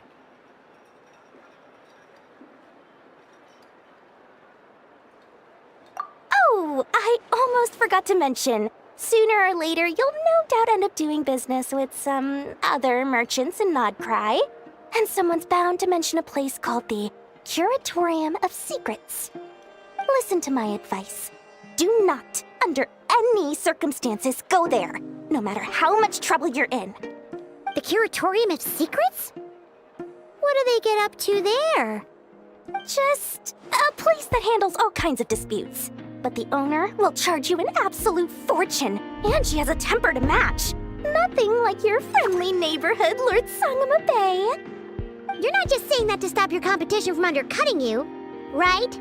Oh, I almost forgot to mention. Sooner or later, you'll no doubt end up doing business with some other merchants in Nod-Crai. And someone's bound to mention a place called the Curatorium of Secrets. Listen to my advice. Do not, under any circumstances, go there, no matter how much trouble you're in. The Curatorium of Secrets? What do they get up to there? Just a place that handles all kinds of disputes. But the owner will charge you an absolute fortune, and she has a temper to match. Nothing like your friendly neighborhood Lord Sangama Bay. You're not just saying that to stop your competition from undercutting you, right?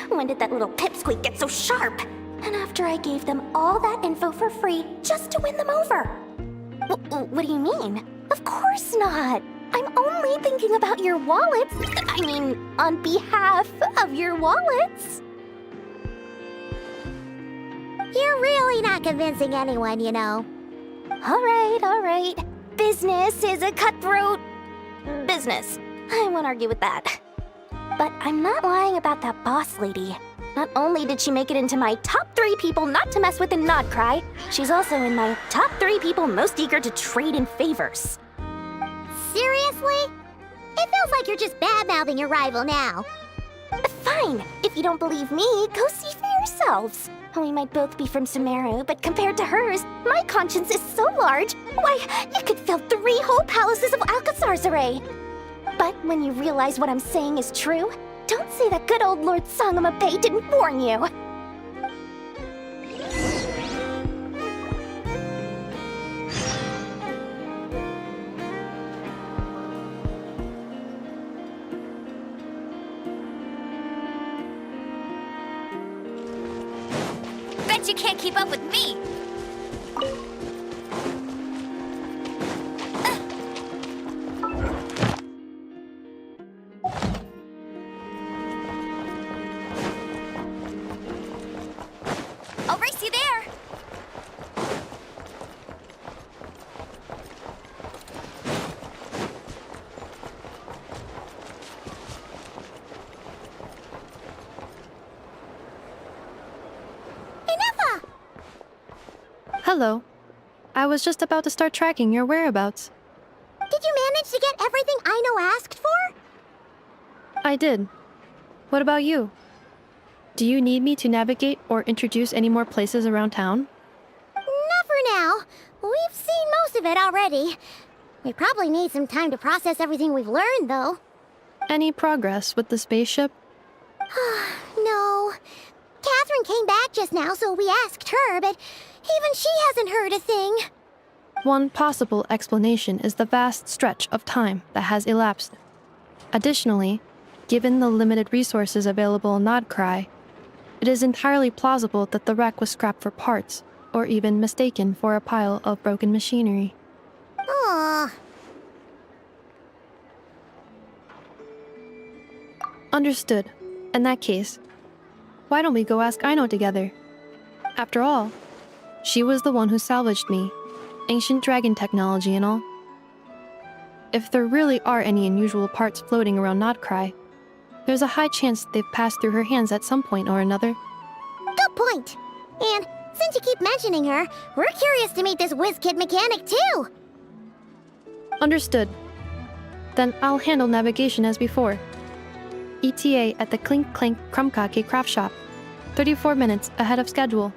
When did that little pipsqueak get so sharp? And after I gave them all that info for free just to win them over. What do you mean? Of course not. I'm only thinking about your wallets. I mean, on behalf of your wallets. You're really not convincing anyone, you know. All right. Business is a cutthroat business. I won't argue with that. But I'm not lying about that boss lady. Not only did she make it into my top 3 people not to mess with in Nod-Crай, she's also in my top 3 people most eager to trade in favors. Seriously? It feels like you're just bad-mouthing your rival now. Fine. If you don't believe me, go see for yourselves. We might both be from Sumeru, but compared to hers, my conscience is so large, why, you could fill 3 whole palaces of Alcazar's array. But when you realize what I'm saying is true, don't say that good old Lord Sangama Bay didn't warn you. Bet you can't keep up with me. I'll race you there. Hello. I was just about to start tracking your whereabouts. Did you manage to get everything Aino asked for? I did. What about you? Do you need me to navigate or introduce any more places around town? Not for now. We've seen most of it already. We probably need some time to process everything we've learned, though. Any progress with the spaceship? No. Catherine came back just now, so we asked her, but even she hasn't heard a thing. One possible explanation is the vast stretch of time that has elapsed. Additionally, given the limited resources available in Nod-Crai, it is entirely plausible that the wreck was scrapped for parts, or even mistaken for a pile of broken machinery. Aww. Understood. In that case, why don't we go ask Aino together? After all, she was the one who salvaged me, ancient dragon technology and all. If there really are any unusual parts floating around Nod-Crai, there's a high chance they've passed through her hands at some point or another. Good point. And since you keep mentioning her, we're curious to meet this whiz-kid mechanic too. Understood. Then I'll handle navigation as before. ETA at the Clink Clank Krumkake craft shop. 34 minutes ahead of schedule.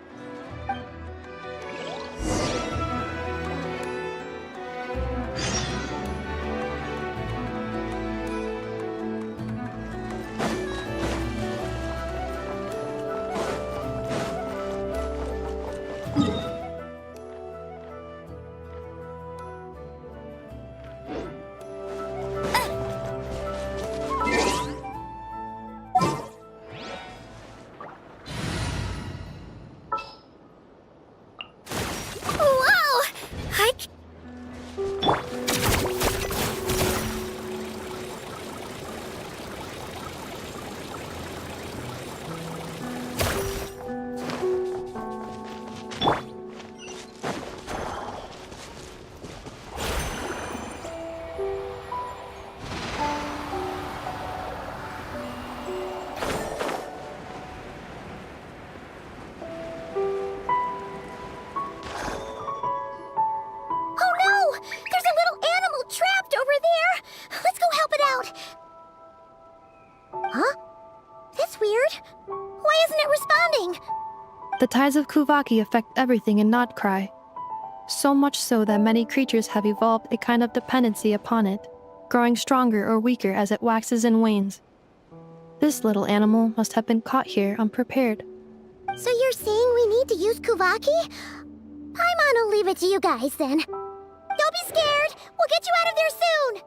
responding? The tides of Kuvaki affect everything in Nod-Crай. So much so that many creatures have evolved a kind of dependency upon it, growing stronger or weaker as it waxes and wanes. This little animal must have been caught here unprepared. So you're saying we need to use Kuvaki? Paimon will leave it to you guys then. Don't be scared! We'll get you out of there soon!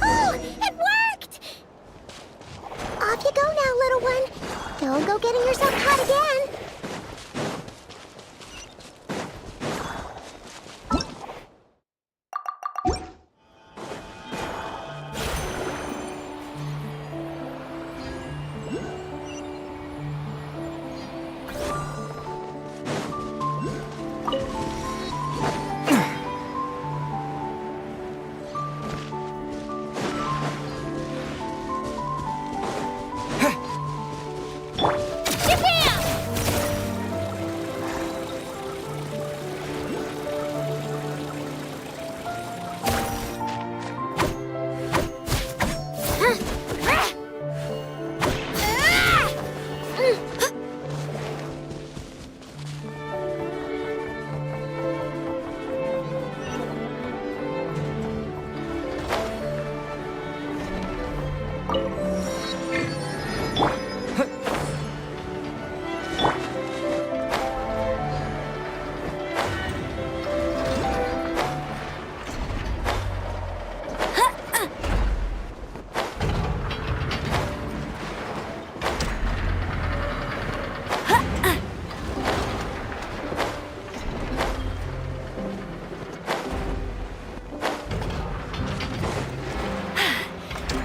Oh, it worked! Off you go now, little one. Don't go getting yourself caught again.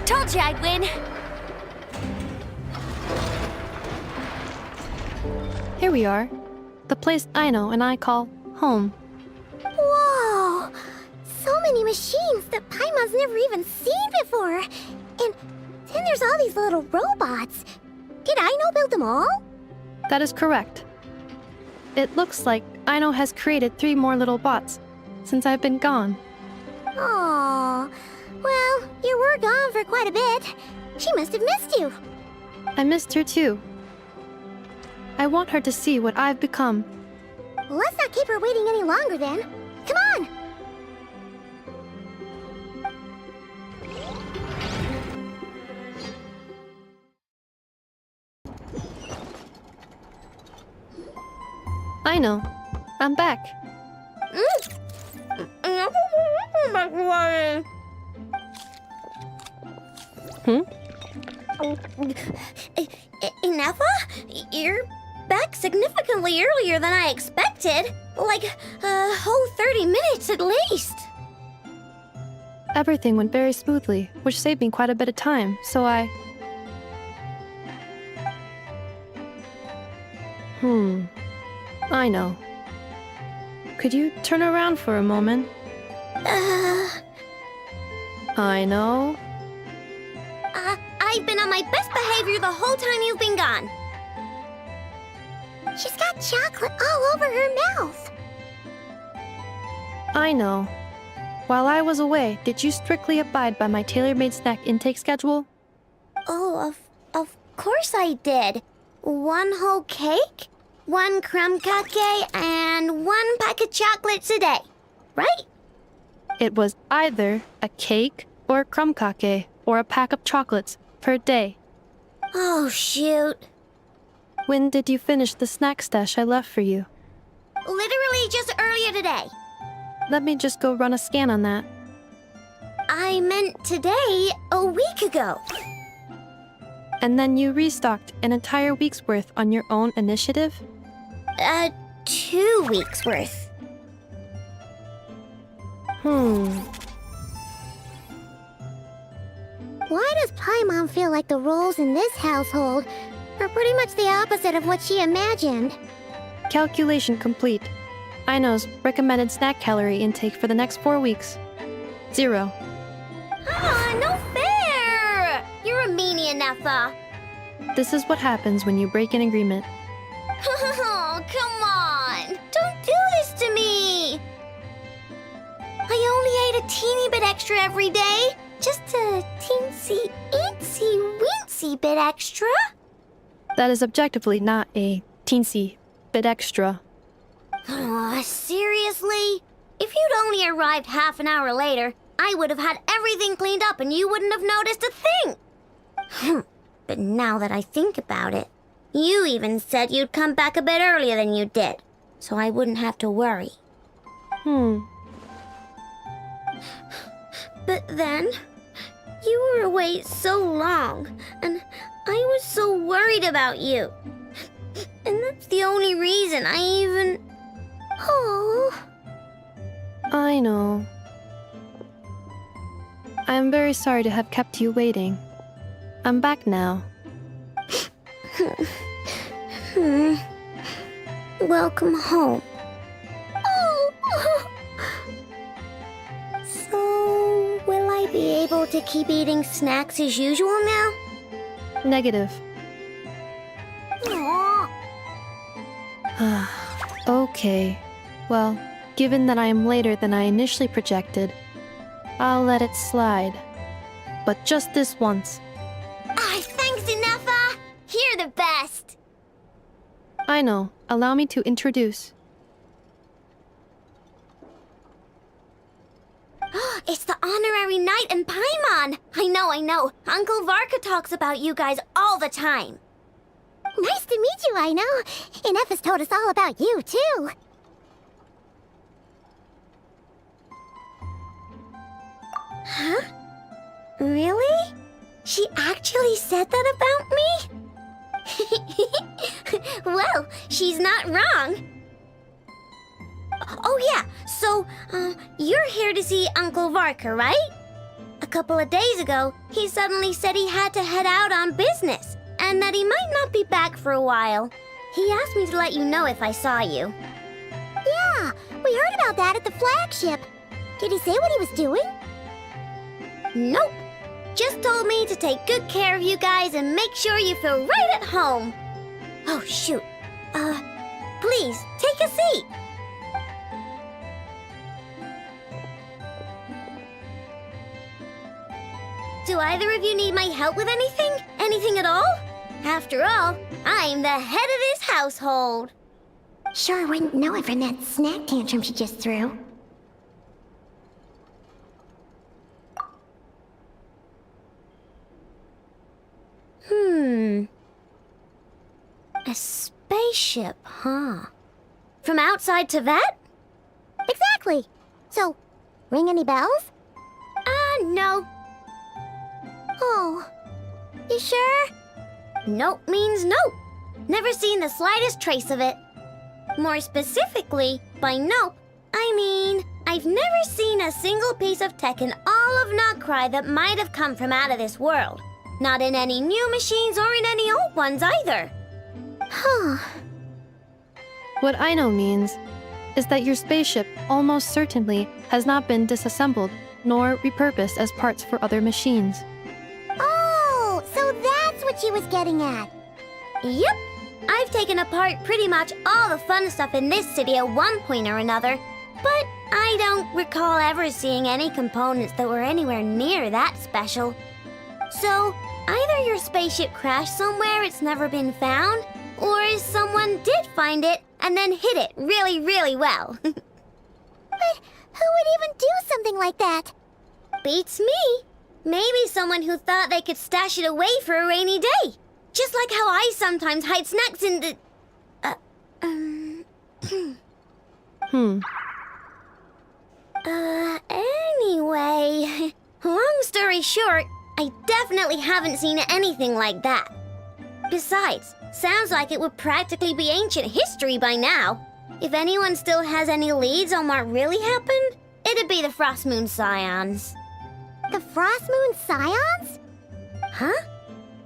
Told you I'd win. Here we are, the place Aino and I call home. Whoa! So many machines that Paimon's never even seen before. And then there's all these little robots. Did Aino build them all? That is correct. It looks like Aino has created 3 more little bots since I've been gone. Aww. Well, you were gone for quite a bit. She must have missed you. I missed her too. I want her to see what I've become. Well, let's not keep her waiting any longer then. Come on! Aino, I'm back. Nefa? You're back significantly earlier than I expected. Like a whole 30 minutes at least. Everything went very smoothly, which saved me quite a bit of time, so I know. Could you turn around for a moment? I know. I've been on my best behavior the whole time you've been gone. She's got chocolate all over her mouth. I know. While I was away, did you strictly abide by my tailor-made snack intake schedule? Oh, of course I did. 1 whole cake, 1 crumb cake, and 1 pack of chocolates a day, right? It was either a cake or a crumb cake or a pack of chocolates per day. Oh, shoot. When did you finish the snack stash I left for you? Literally just earlier today. Let me just go run a scan on that. I meant today, a week ago. And then you restocked an entire week's worth on your own initiative? 2 weeks worth. Why does Paimon feel like the roles in this household are pretty much the opposite of what she imagined? Calculation complete. Aino's recommended snack calorie intake for the next 4 weeks. 0. Ah, no fair! You're a meanie enough. Nepha. This is what happens when you break an agreement. Oh, come on! Don't do this to me! I only ate a teeny bit extra every day. Just a teensy, eensy, weensy bit extra. That is objectively not a teensy bit extra. Oh, seriously? If you'd only arrived half an hour later, I would have had everything cleaned up and you wouldn't have noticed a thing. But now that I think about it, you even said you'd come back a bit earlier than you did, so I wouldn't have to worry. But then, you were away so long, and I was so worried about you. And that's the only reason I even... Oh... I know. I am very sorry to have kept you waiting. I'm back now. Welcome home. Oh. So, will I be able to keep eating snacks as usual now? Negative. Aw. Okay. Well, given that I am later than I initially projected, I'll let it slide. But just this once. Thanks, Nepha! You're the best! I know. Allow me to introduce. It's the honorary knight and Paimon! I know. Uncle Varka talks about you guys all the time. Nice to meet you, I know. Nepha's told us all about you, too. Huh? Really? She actually said that about me? Well, she's not wrong. Oh yeah, so, you're here to see Uncle Varka, right? A couple of days ago, he suddenly said he had to head out on business, and that he might not be back for a while. He asked me to let you know if I saw you. Yeah, we heard about that at the flagship. Did he say what he was doing? Nope. Just told me to take good care of you guys and make sure you feel right at home. Oh, shoot. Please, take a seat. Do either of you need my help with anything? Anything at all? After all, I'm the head of this household. Sure wouldn't know it from that snack tantrum she just threw. A spaceship, huh? From outside to that? Exactly. So, ring any bells? No. Oh, you sure? Nope means nope. Never seen the slightest trace of it. More specifically, by nope, I mean, I've never seen a single piece of tech in all of Nod-Crае that might have come from out of this world. Not in any new machines or in any old ones either. Huh. What I know means is that your spaceship almost certainly has not been disassembled nor repurposed as parts for other machines. Oh, so that's what she was getting at. Yep. I've taken apart pretty much all the fun stuff in this city at one point or another, but I don't recall ever seeing any components that were anywhere near that special. So, either your spaceship crashed somewhere it's never been found, or someone did find it and then hid it really, really well. But who would even do something like that? Beats me. Maybe someone who thought they could stash it away for a rainy day. Just like how I sometimes hide snacks in the... Anyway, long story short, I definitely haven't seen anything like that. Besides, sounds like it would practically be ancient history by now. If anyone still has any leads on what really happened, it'd be the Frost Moon Scions. The Frost Moon Scions? Huh?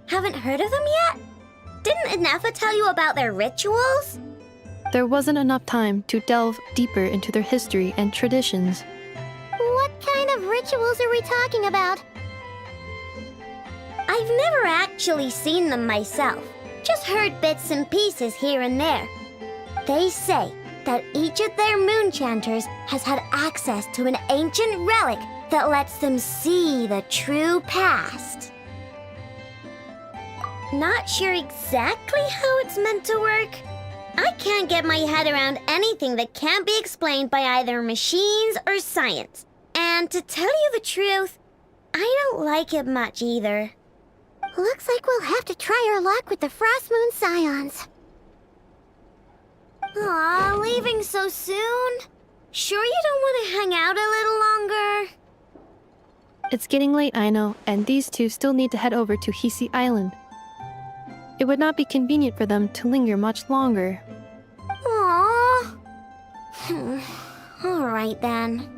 Haven't heard of them yet? Didn't Nepha tell you about their rituals? There wasn't enough time to delve deeper into their history and traditions. What kind of rituals are we talking about? I've never actually seen them myself, just heard bits and pieces here and there. They say that each of their moon chanters has had access to an ancient relic that lets them see the true past. Not sure exactly how it's meant to work. I can't get my head around anything that can't be explained by either machines or science. And to tell you the truth, I don't like it much either. Looks like we'll have to try our luck with the Frost Moon Scions. Aw, leaving so soon? Sure you don't want to hang out a little longer? It's getting late, I know, and these two still need to head over to Hisi Island. It would not be convenient for them to linger much longer. Aww. All right then.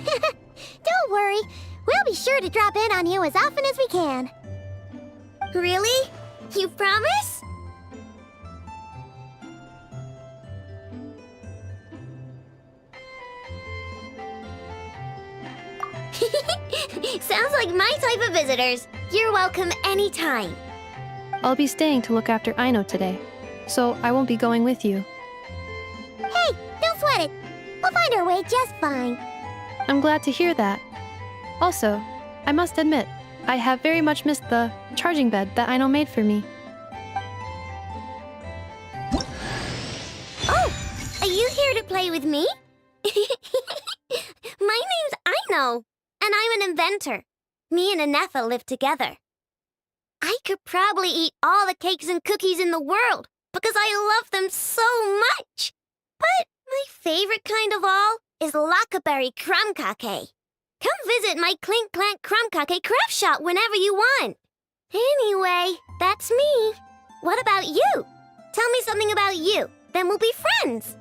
Don't worry, we'll be sure to drop in on you as often as we can. Really? You promise? Sounds like my type of visitors. You're welcome anytime. I'll be staying to look after Aino today, so I won't be going with you. Hey, don't sweat it. We'll find our way just fine. I'm glad to hear that. Also, I must admit, I have very much missed the charging bed that Aino made for me. Oh, are you here to play with me? My name's Aino, and I'm an inventor. Me and Anefa live together. I could probably eat all the cakes and cookies in the world because I love them so much. But my favorite kind of all is lacquerberry crumb cake. Come visit my Clink Clank crumb cake craft shop whenever you want. Anyway, that's me. What about you? Tell me something about you, then we'll be friends.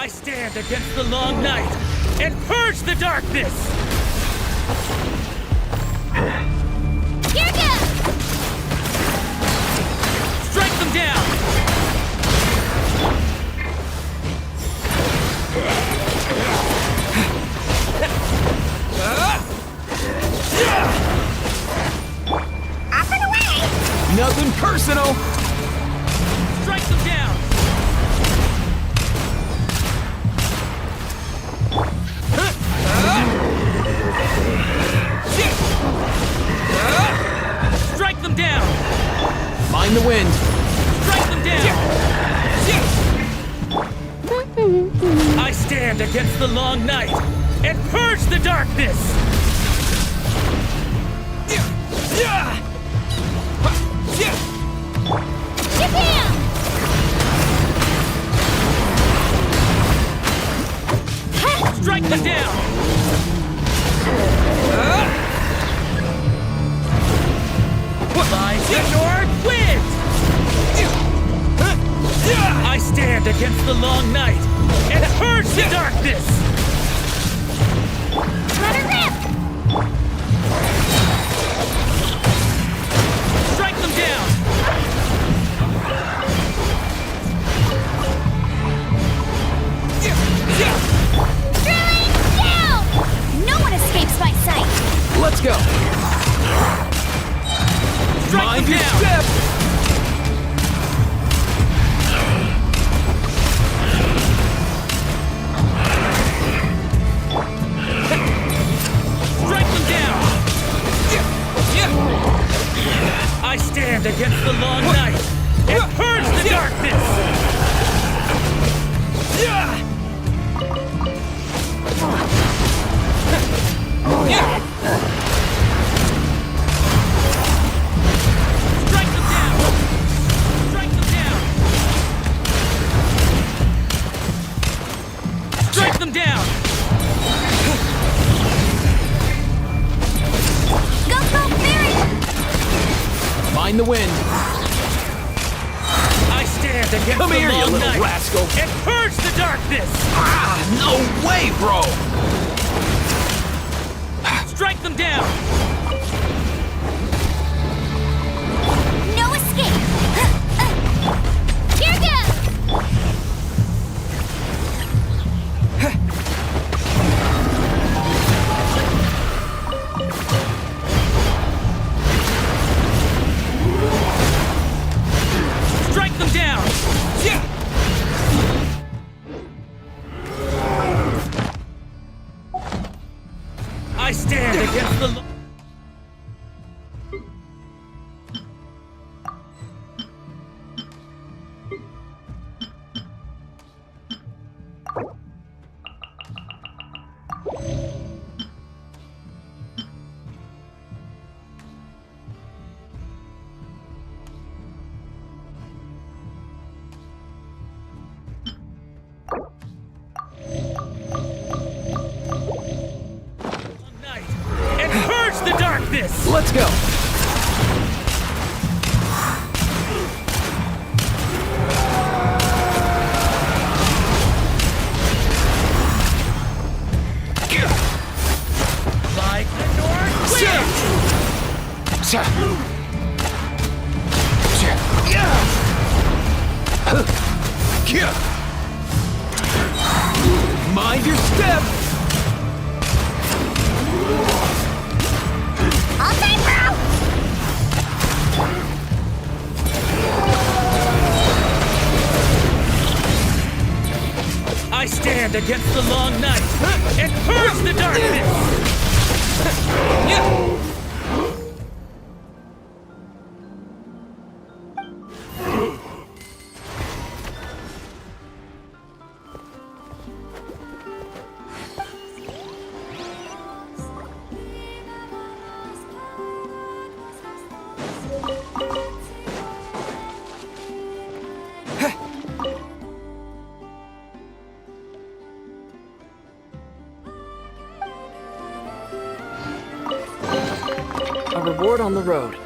I stand against the long night and purge the darkness! Here goes! Strike them down! Off and away! Nothing personal! Strike them down! Strike them down! Mind the wind! Strike them down! I stand against the long night and purge the darkness! Japan! Strike them down! By the north wind! I stand against the long night and purge the darkness! Let her rip! Strike them down! Drilling down! No one escapes my sight! Let's go! Strike Mind them your down! step! Strike them down! I stand against the long night and purge the darkness! Strike them down! Strike them down! Strike them down! Go, go, Barry! Mind the wind! I stand against Come the here, you long little night rascal! and purge the darkness! Ah, no way, bro! Strike them down! No escape! Here goes! Strike them down! I stand against the night and purge the darkness! Let's go! Like the north wind! Mind your step! All time, bro! I stand against the long night and purge the darkness! A reward on the road.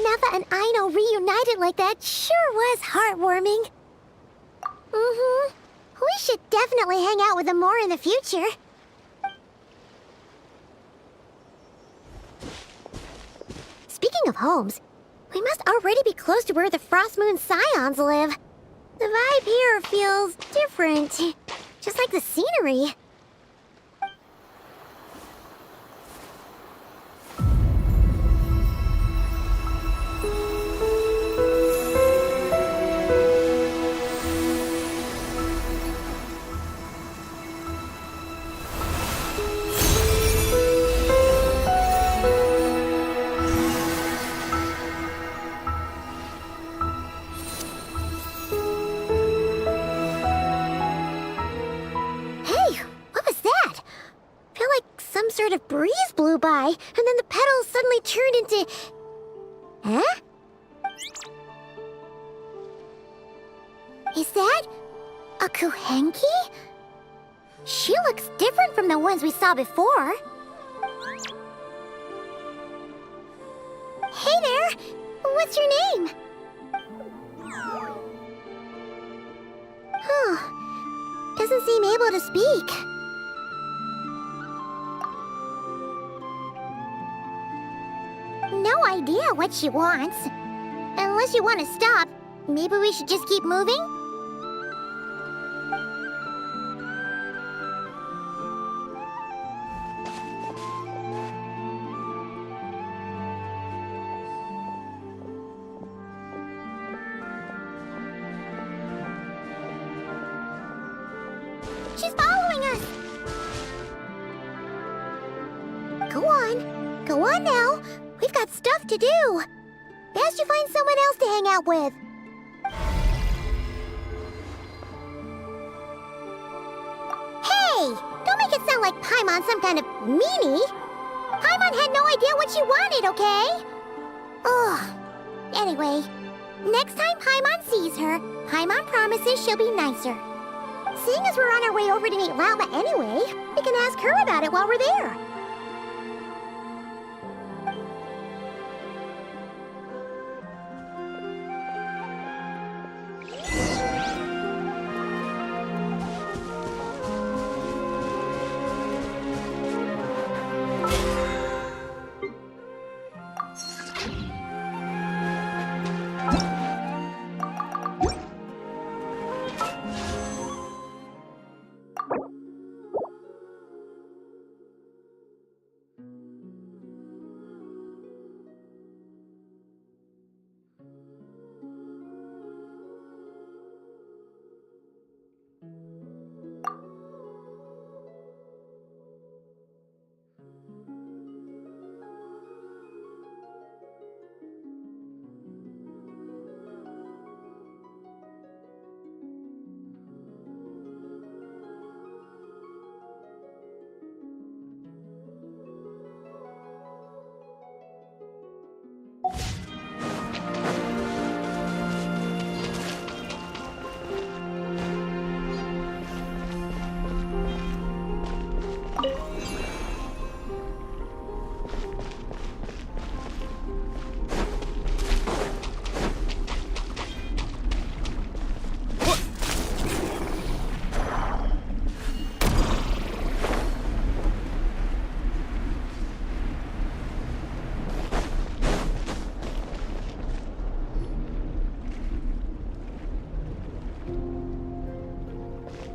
Anefa and Aino reunited like that sure was heartwarming. Mm-hmm. We should definitely hang out with them more in the future. Speaking of homes, we must already be close to where the Frost Moon Scions live. The vibe here feels different, just like the scenery. Sort of breeze blew by, and then the petals suddenly turned into... Huh? Is that a Kuhenki? She looks different from the ones we saw before. Hey there! What's your name? Huh. Doesn't seem able to speak. No idea what she wants. Unless you want to stop, maybe we should just keep moving? She's following us! Go on. Go on now. We've got stuff to do. Best you find someone else to hang out with. Hey! Don't make it sound like Paimon's some kind of meanie. Paimon had no idea what she wanted, okay? Ugh. Anyway, next time Paimon sees her, Paimon promises she'll be nicer. Seeing as we're on our way over to meet Lauma anyway, we can ask her about it while we're there.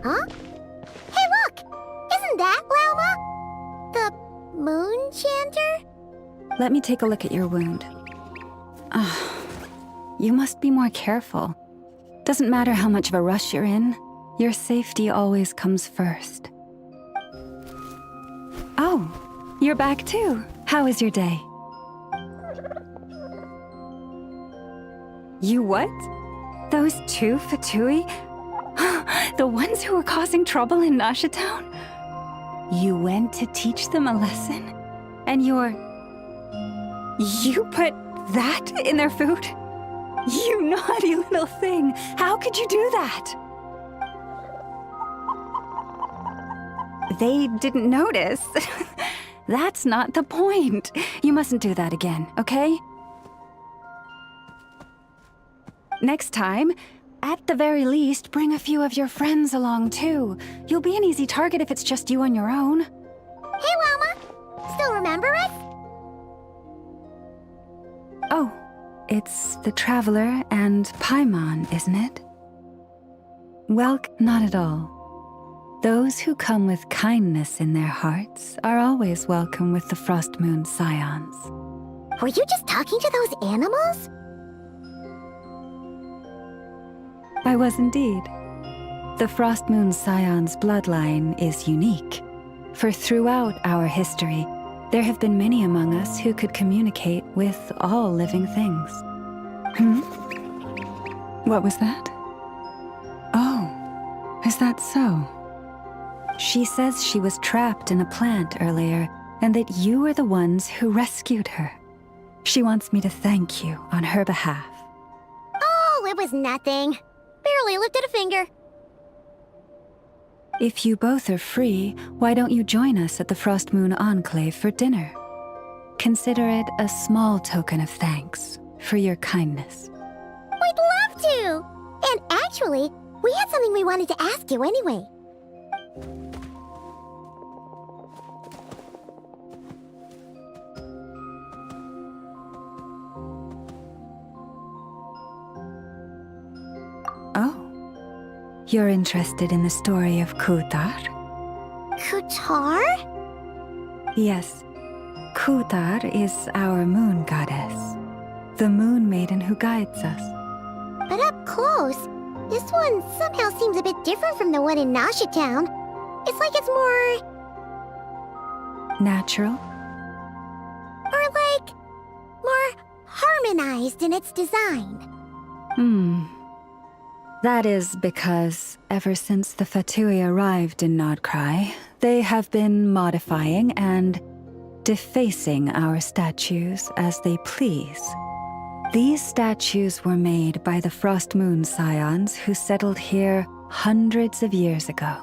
Huh? Hey, look! Isn't that Lauma? The moon chanter? Let me take a look at your wound. You must be more careful. Doesn't matter how much of a rush you're in, your safety always comes first. Oh, you're back too. How is your day? You what? Those two Fatui? The ones who were causing trouble in Nasha Town? You went to teach them a lesson? And you put that in their food? You naughty little thing! How could you do that? They didn't notice. That's not the point. You mustn't do that again, okay? Next time, at the very least, bring a few of your friends along too. You'll be an easy target if it's just you on your own. Hey, Wilma! Still remember us? Oh, it's the Traveler and Paimon, isn't it? Well, not at all. Those who come with kindness in their hearts are always welcome with the Frost Moon Scions. Were you just talking to those animals? I was indeed. The Frost Moon Scions bloodline is unique, for throughout our history, there have been many among us who could communicate with all living things. What was that? Oh, is that so? She says she was trapped in a plant earlier, and that you were the ones who rescued her. She wants me to thank you on her behalf. Oh, it was nothing. Barely lifted a finger. If you both are free, why don't you join us at the Frost Moon Enclave for dinner? Consider it a small token of thanks for your kindness. We'd love to! And actually, we had something we wanted to ask you anyway. Oh, you're interested in the story of Kutar? Kutar? Yes, Kutar is our moon goddess, the moon maiden who guides us. But up close, this one somehow seems a bit different from the one in Nasha Town. It's like it's more... Natural? Or like... more harmonized in its design. That is because, ever since the Fatui arrived in Nod-Crай, they have been modifying and defacing our statues as they please. These statues were made by the Frost Moon Scions who settled here hundreds of years ago,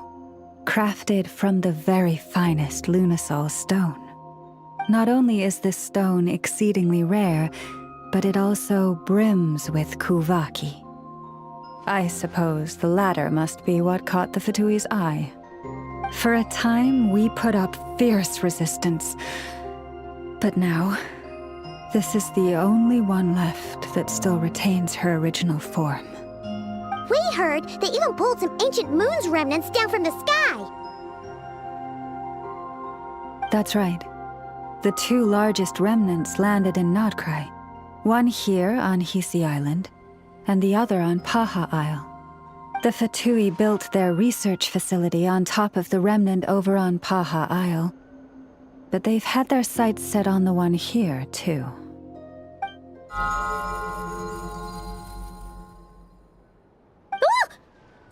crafted from the very finest Lunasol stone. Not only is this stone exceedingly rare, but it also brims with Kuvaki. I suppose the latter must be what caught the Fatui's eye. For a time, we put up fierce resistance. But now, this is the only one left that still retains her original form. We heard they even pulled some ancient moon's remnants down from the sky. That's right. The two largest remnants landed in Nod-Crai. One here on Hisi Island, and the other on Paha Isle. The Fatui built their research facility on top of the remnant over on Paha Isle, but they've had their sights set on the one here, too.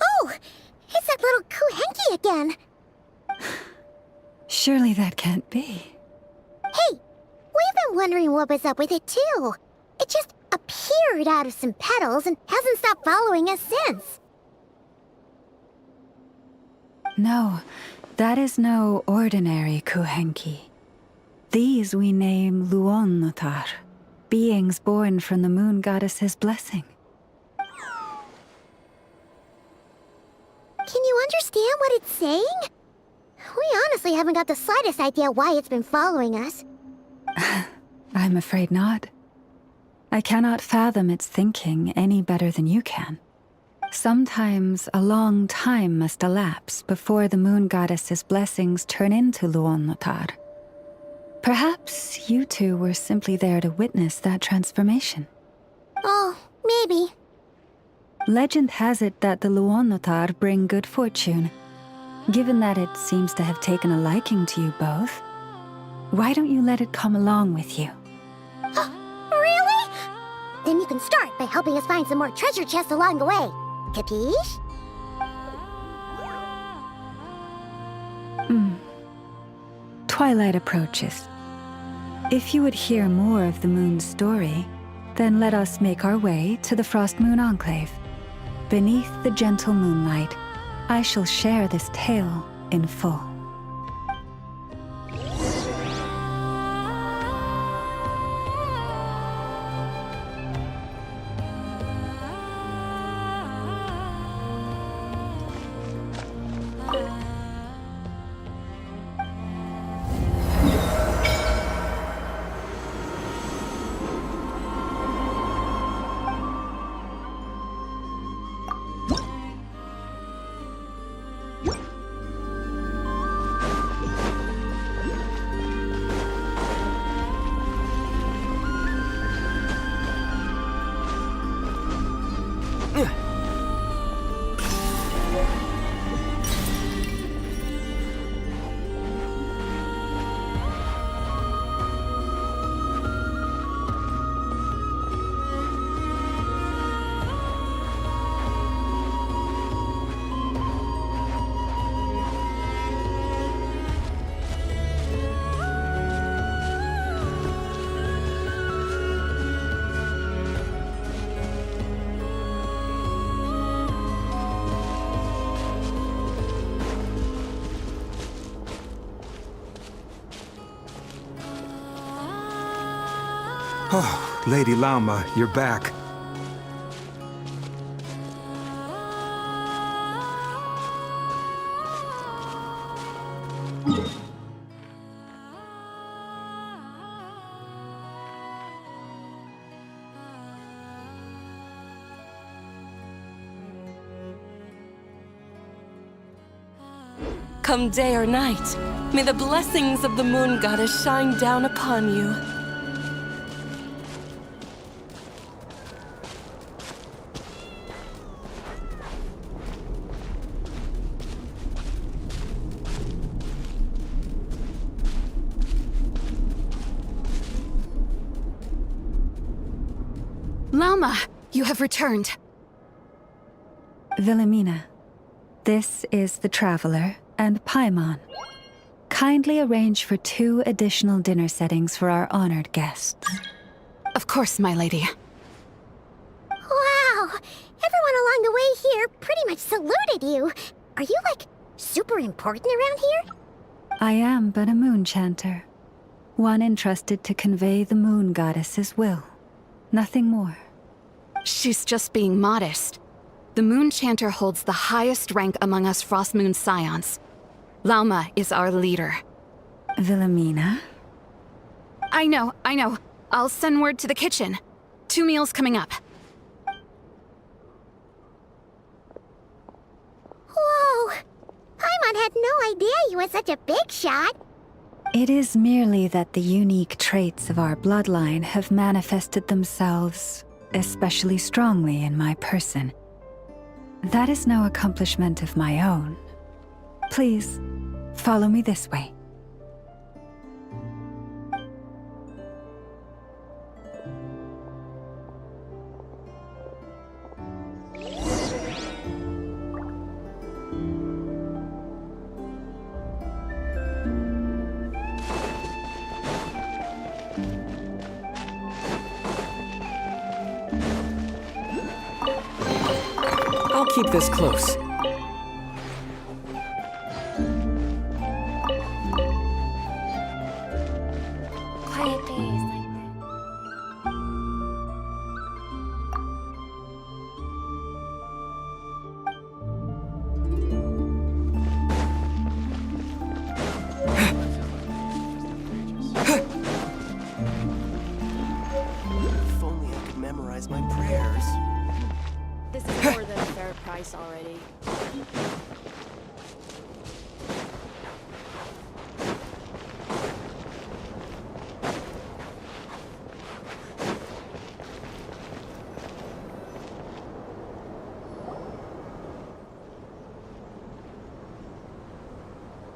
Oh! It's that little Kuhenki again! Surely that can't be. Hey! We've been wondering what was up with it, too. It just appeared out of some petals and hasn't stopped following us since. No, that is no ordinary Kuhenki. These we name Luonnotar, beings born from the moon goddess's blessing. Can you understand what it's saying? We honestly haven't got the slightest idea why it's been following us. I'm afraid not. I cannot fathom its thinking any better than you can. Sometimes a long time must elapse before the moon goddess's blessings turn into Luonnotar. Perhaps you two were simply there to witness that transformation. Oh, maybe. Legend has it that the Luonnotar bring good fortune. Given that it seems to have taken a liking to you both, why don't you let it come along with you? Really? Then you can start by helping us find some more treasure chests along the way. Capiche? Twilight approaches. If you would hear more of the moon's story, then let us make our way to the Frost Moon Enclave. Beneath the gentle moonlight, I shall share this tale in full. Oh, Lady Lama, you're back. Come day or night, may the blessings of the moon goddess shine down upon you. Lama, you have returned. Wilhelmina, this is the Traveler and Paimon. Kindly arrange for 2 additional dinner settings for our honored guests. Of course, my lady. Wow! Everyone along the way here pretty much saluted you. Are you, like, super important around here? I am but a moon chanter. One entrusted to convey the moon goddess's will. Nothing more. She's just being modest. The Moon Chanter holds the highest rank among us Frost Moon Scions. Lauma is our leader. Wilhelmina? I know. I'll send word to the kitchen. 2 meals coming up. Whoa! Paimon had no idea you were such a big shot. It is merely that the unique traits of our bloodline have manifested themselves especially strongly in my person. That is no accomplishment of my own. Please, follow me this way. I'll keep this close. Quiet days like If only I could memorize my prayers. This is more than a fair price already.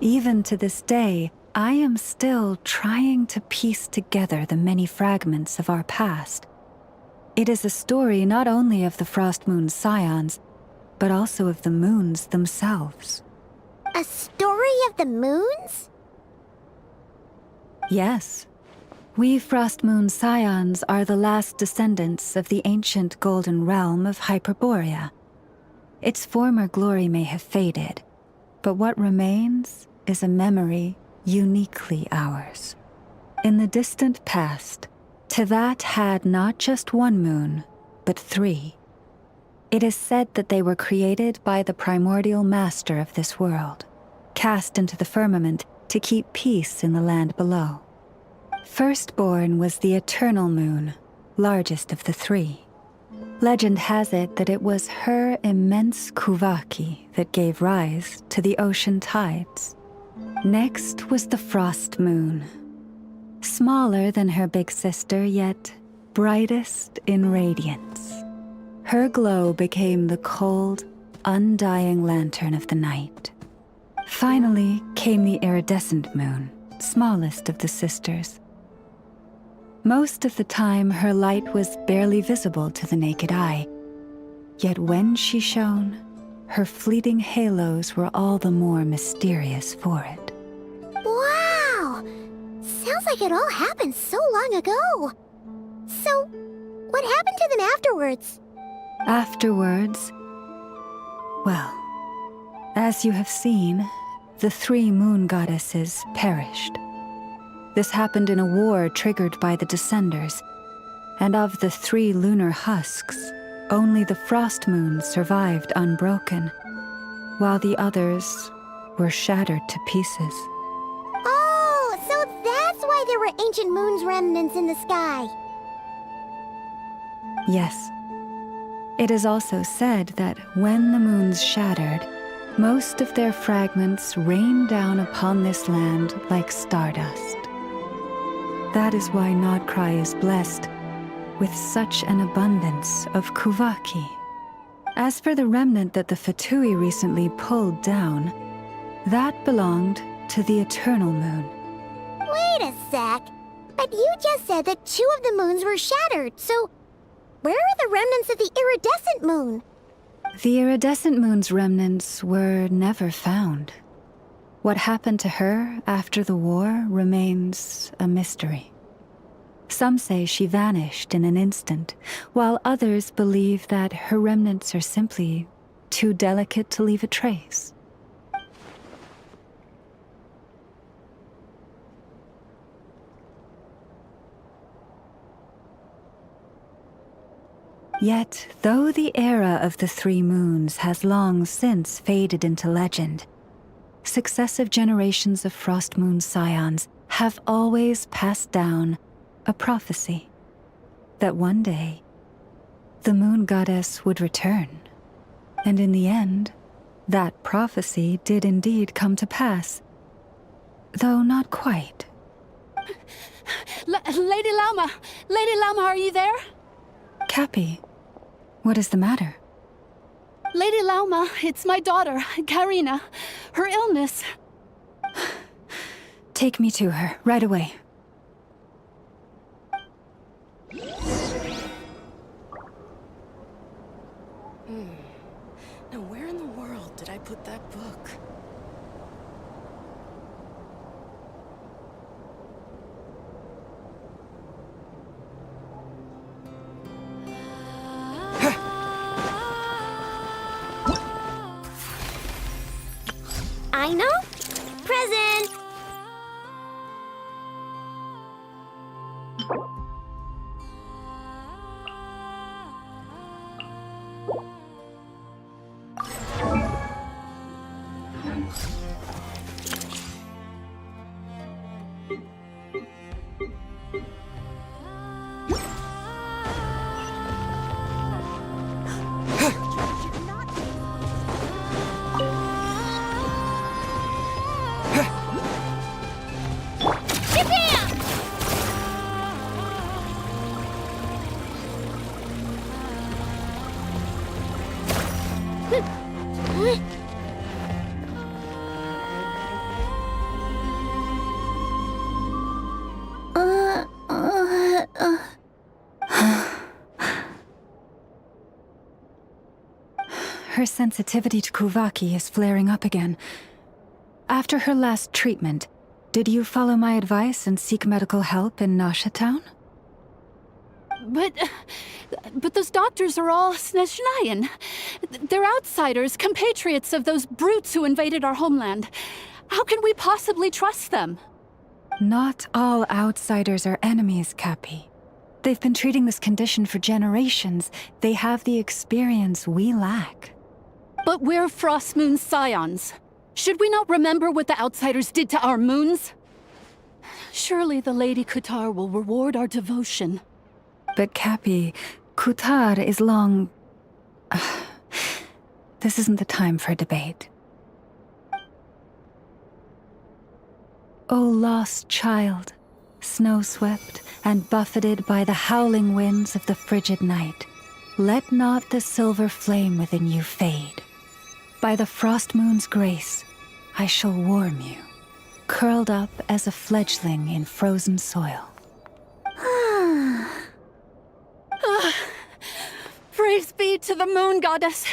Even to this day, I am still trying to piece together the many fragments of our past. It is a story not only of the Frost Moon Scions, but also of the moons themselves. A story of the moons? Yes. We Frost Moon Scions are the last descendants of the ancient golden realm of Hyperborea. Its former glory may have faded, but what remains is a memory uniquely ours. In the distant past, Tevat had not just 1 moon, but 3. It is said that they were created by the primordial master of this world, cast into the firmament to keep peace in the land below. Firstborn was the eternal moon, largest of the 3. Legend has it that it was her immense kuvaki that gave rise to the ocean tides. Next was the frost moon. Smaller than her big sister, yet brightest in radiance. Her glow became the cold, undying lantern of the night. Finally came the iridescent moon, smallest of the sisters. Most of the time, her light was barely visible to the naked eye. Yet when she shone, her fleeting halos were all the more mysterious for it. Wow! Sounds like it all happened so long ago. So, what happened to them afterwards? Afterwards, well, as you have seen, the 3 moon goddesses perished. This happened in a war triggered by the Descenders, and of the 3 lunar husks, only the frost moon survived unbroken, while the others were shattered to pieces. Oh, so that's why there were ancient moon's remnants in the sky. Yes. It is also said that when the moons shattered, most of their fragments rained down upon this land like stardust. That is why Nod-Krai is blessed with such an abundance of kuvaki. As for the remnant that the Fatui recently pulled down, that belonged to the eternal moon. Wait a sec. But you just said that 2 of the moons were shattered, so where are the remnants of the iridescent moon? The iridescent moon's remnants were never found. What happened to her after the war remains a mystery. Some say she vanished in an instant, while others believe that her remnants are simply too delicate to leave a trace. Yet, though the era of the 3 moons has long since faded into legend, successive generations of Frost Moon Scions have always passed down a prophecy that one day the moon goddess would return. And in the end, that prophecy did indeed come to pass, though not quite. Lady Lauma! Lady Lauma, are you there? Cappy, what is the matter? Lady Lauma, it's my daughter, Karina. Her illness. Take me to her, right away. Now where in the world did I put that book? I know. Present. Her sensitivity to kuvaki is flaring up again. After her last treatment, did you follow my advice and seek medical help in Nasha Town? But those doctors are all Снежной. They're outsiders, compatriots of those brutes who invaded our homeland. How can we possibly trust them? Not all outsiders are enemies, Cappy. They've been treating this condition for generations. They have the experience we lack. But we're Frost Moon Scions. Should we not remember what the outsiders did to our moons? Surely the Lady Kutar will reward our devotion. But Cappy, Kutar is long... This isn't the time for debate. O lost child, snow-swept and buffeted by the howling winds of the frigid night, let not the silver flame within you fade. By the frost moon's grace, I shall warm you, curled up as a fledgling in frozen soil. Praise be to the moon goddess,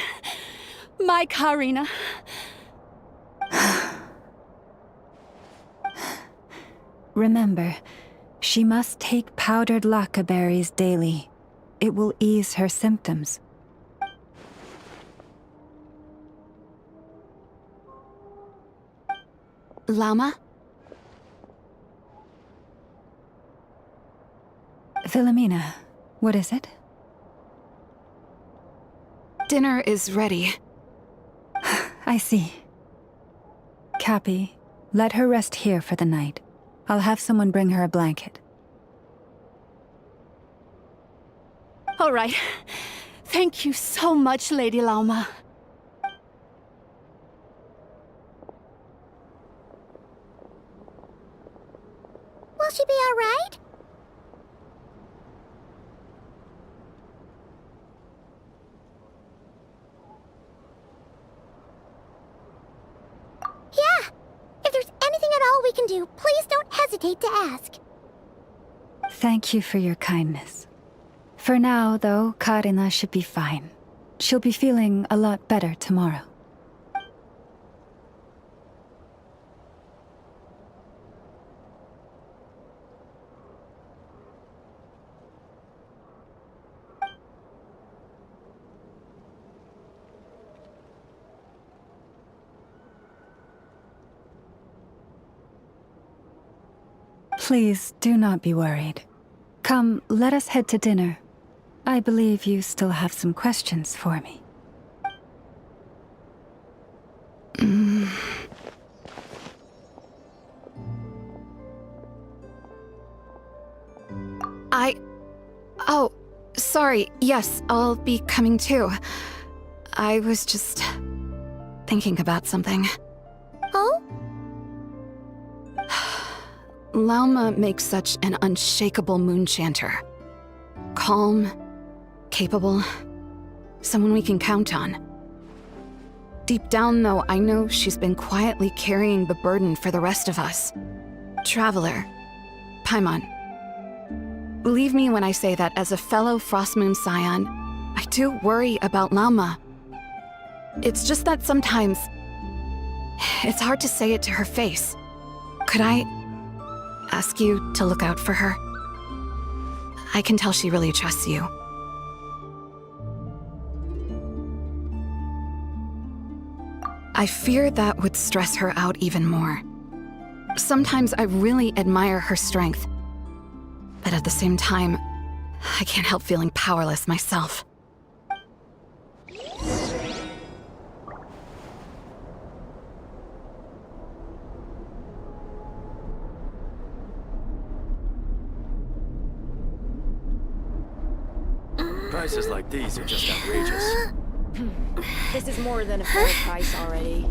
my Karina. Remember, she must take powdered laka berries daily. It will ease her symptoms. Lama? Philomena, What is it? Dinner is ready. I see. Cappy, let her rest here for the night. I'll have someone bring her a blanket. All right. Thank you so much, Lady Lauma. Will she be all right? Yeah! If there's anything at all we can do, please don't hesitate to ask. Thank you for your kindness. For now, though, Karina should be fine. She'll be feeling a lot better tomorrow. Please do not be worried. Come, let us head to dinner. I believe you still have some questions for me. Oh, sorry. Yes, I'll be coming too. I was just thinking about something. Oh? Lauma makes such an unshakable moon chanter. Calm, capable, someone we can count on. Deep down, though, I know she's been quietly carrying the burden for the rest of us. Traveler, Paimon. Believe me when I say that as a fellow Frost Moon Scion, I do worry about Lauma. It's just that sometimes it's hard to say it to her face. Could I ask you to look out for her? I can tell she really trusts you. I fear that would stress her out even more. Sometimes I really admire her strength, but at the same time, I can't help feeling powerless myself. Prices like these are just outrageous. This is more than a fair price already.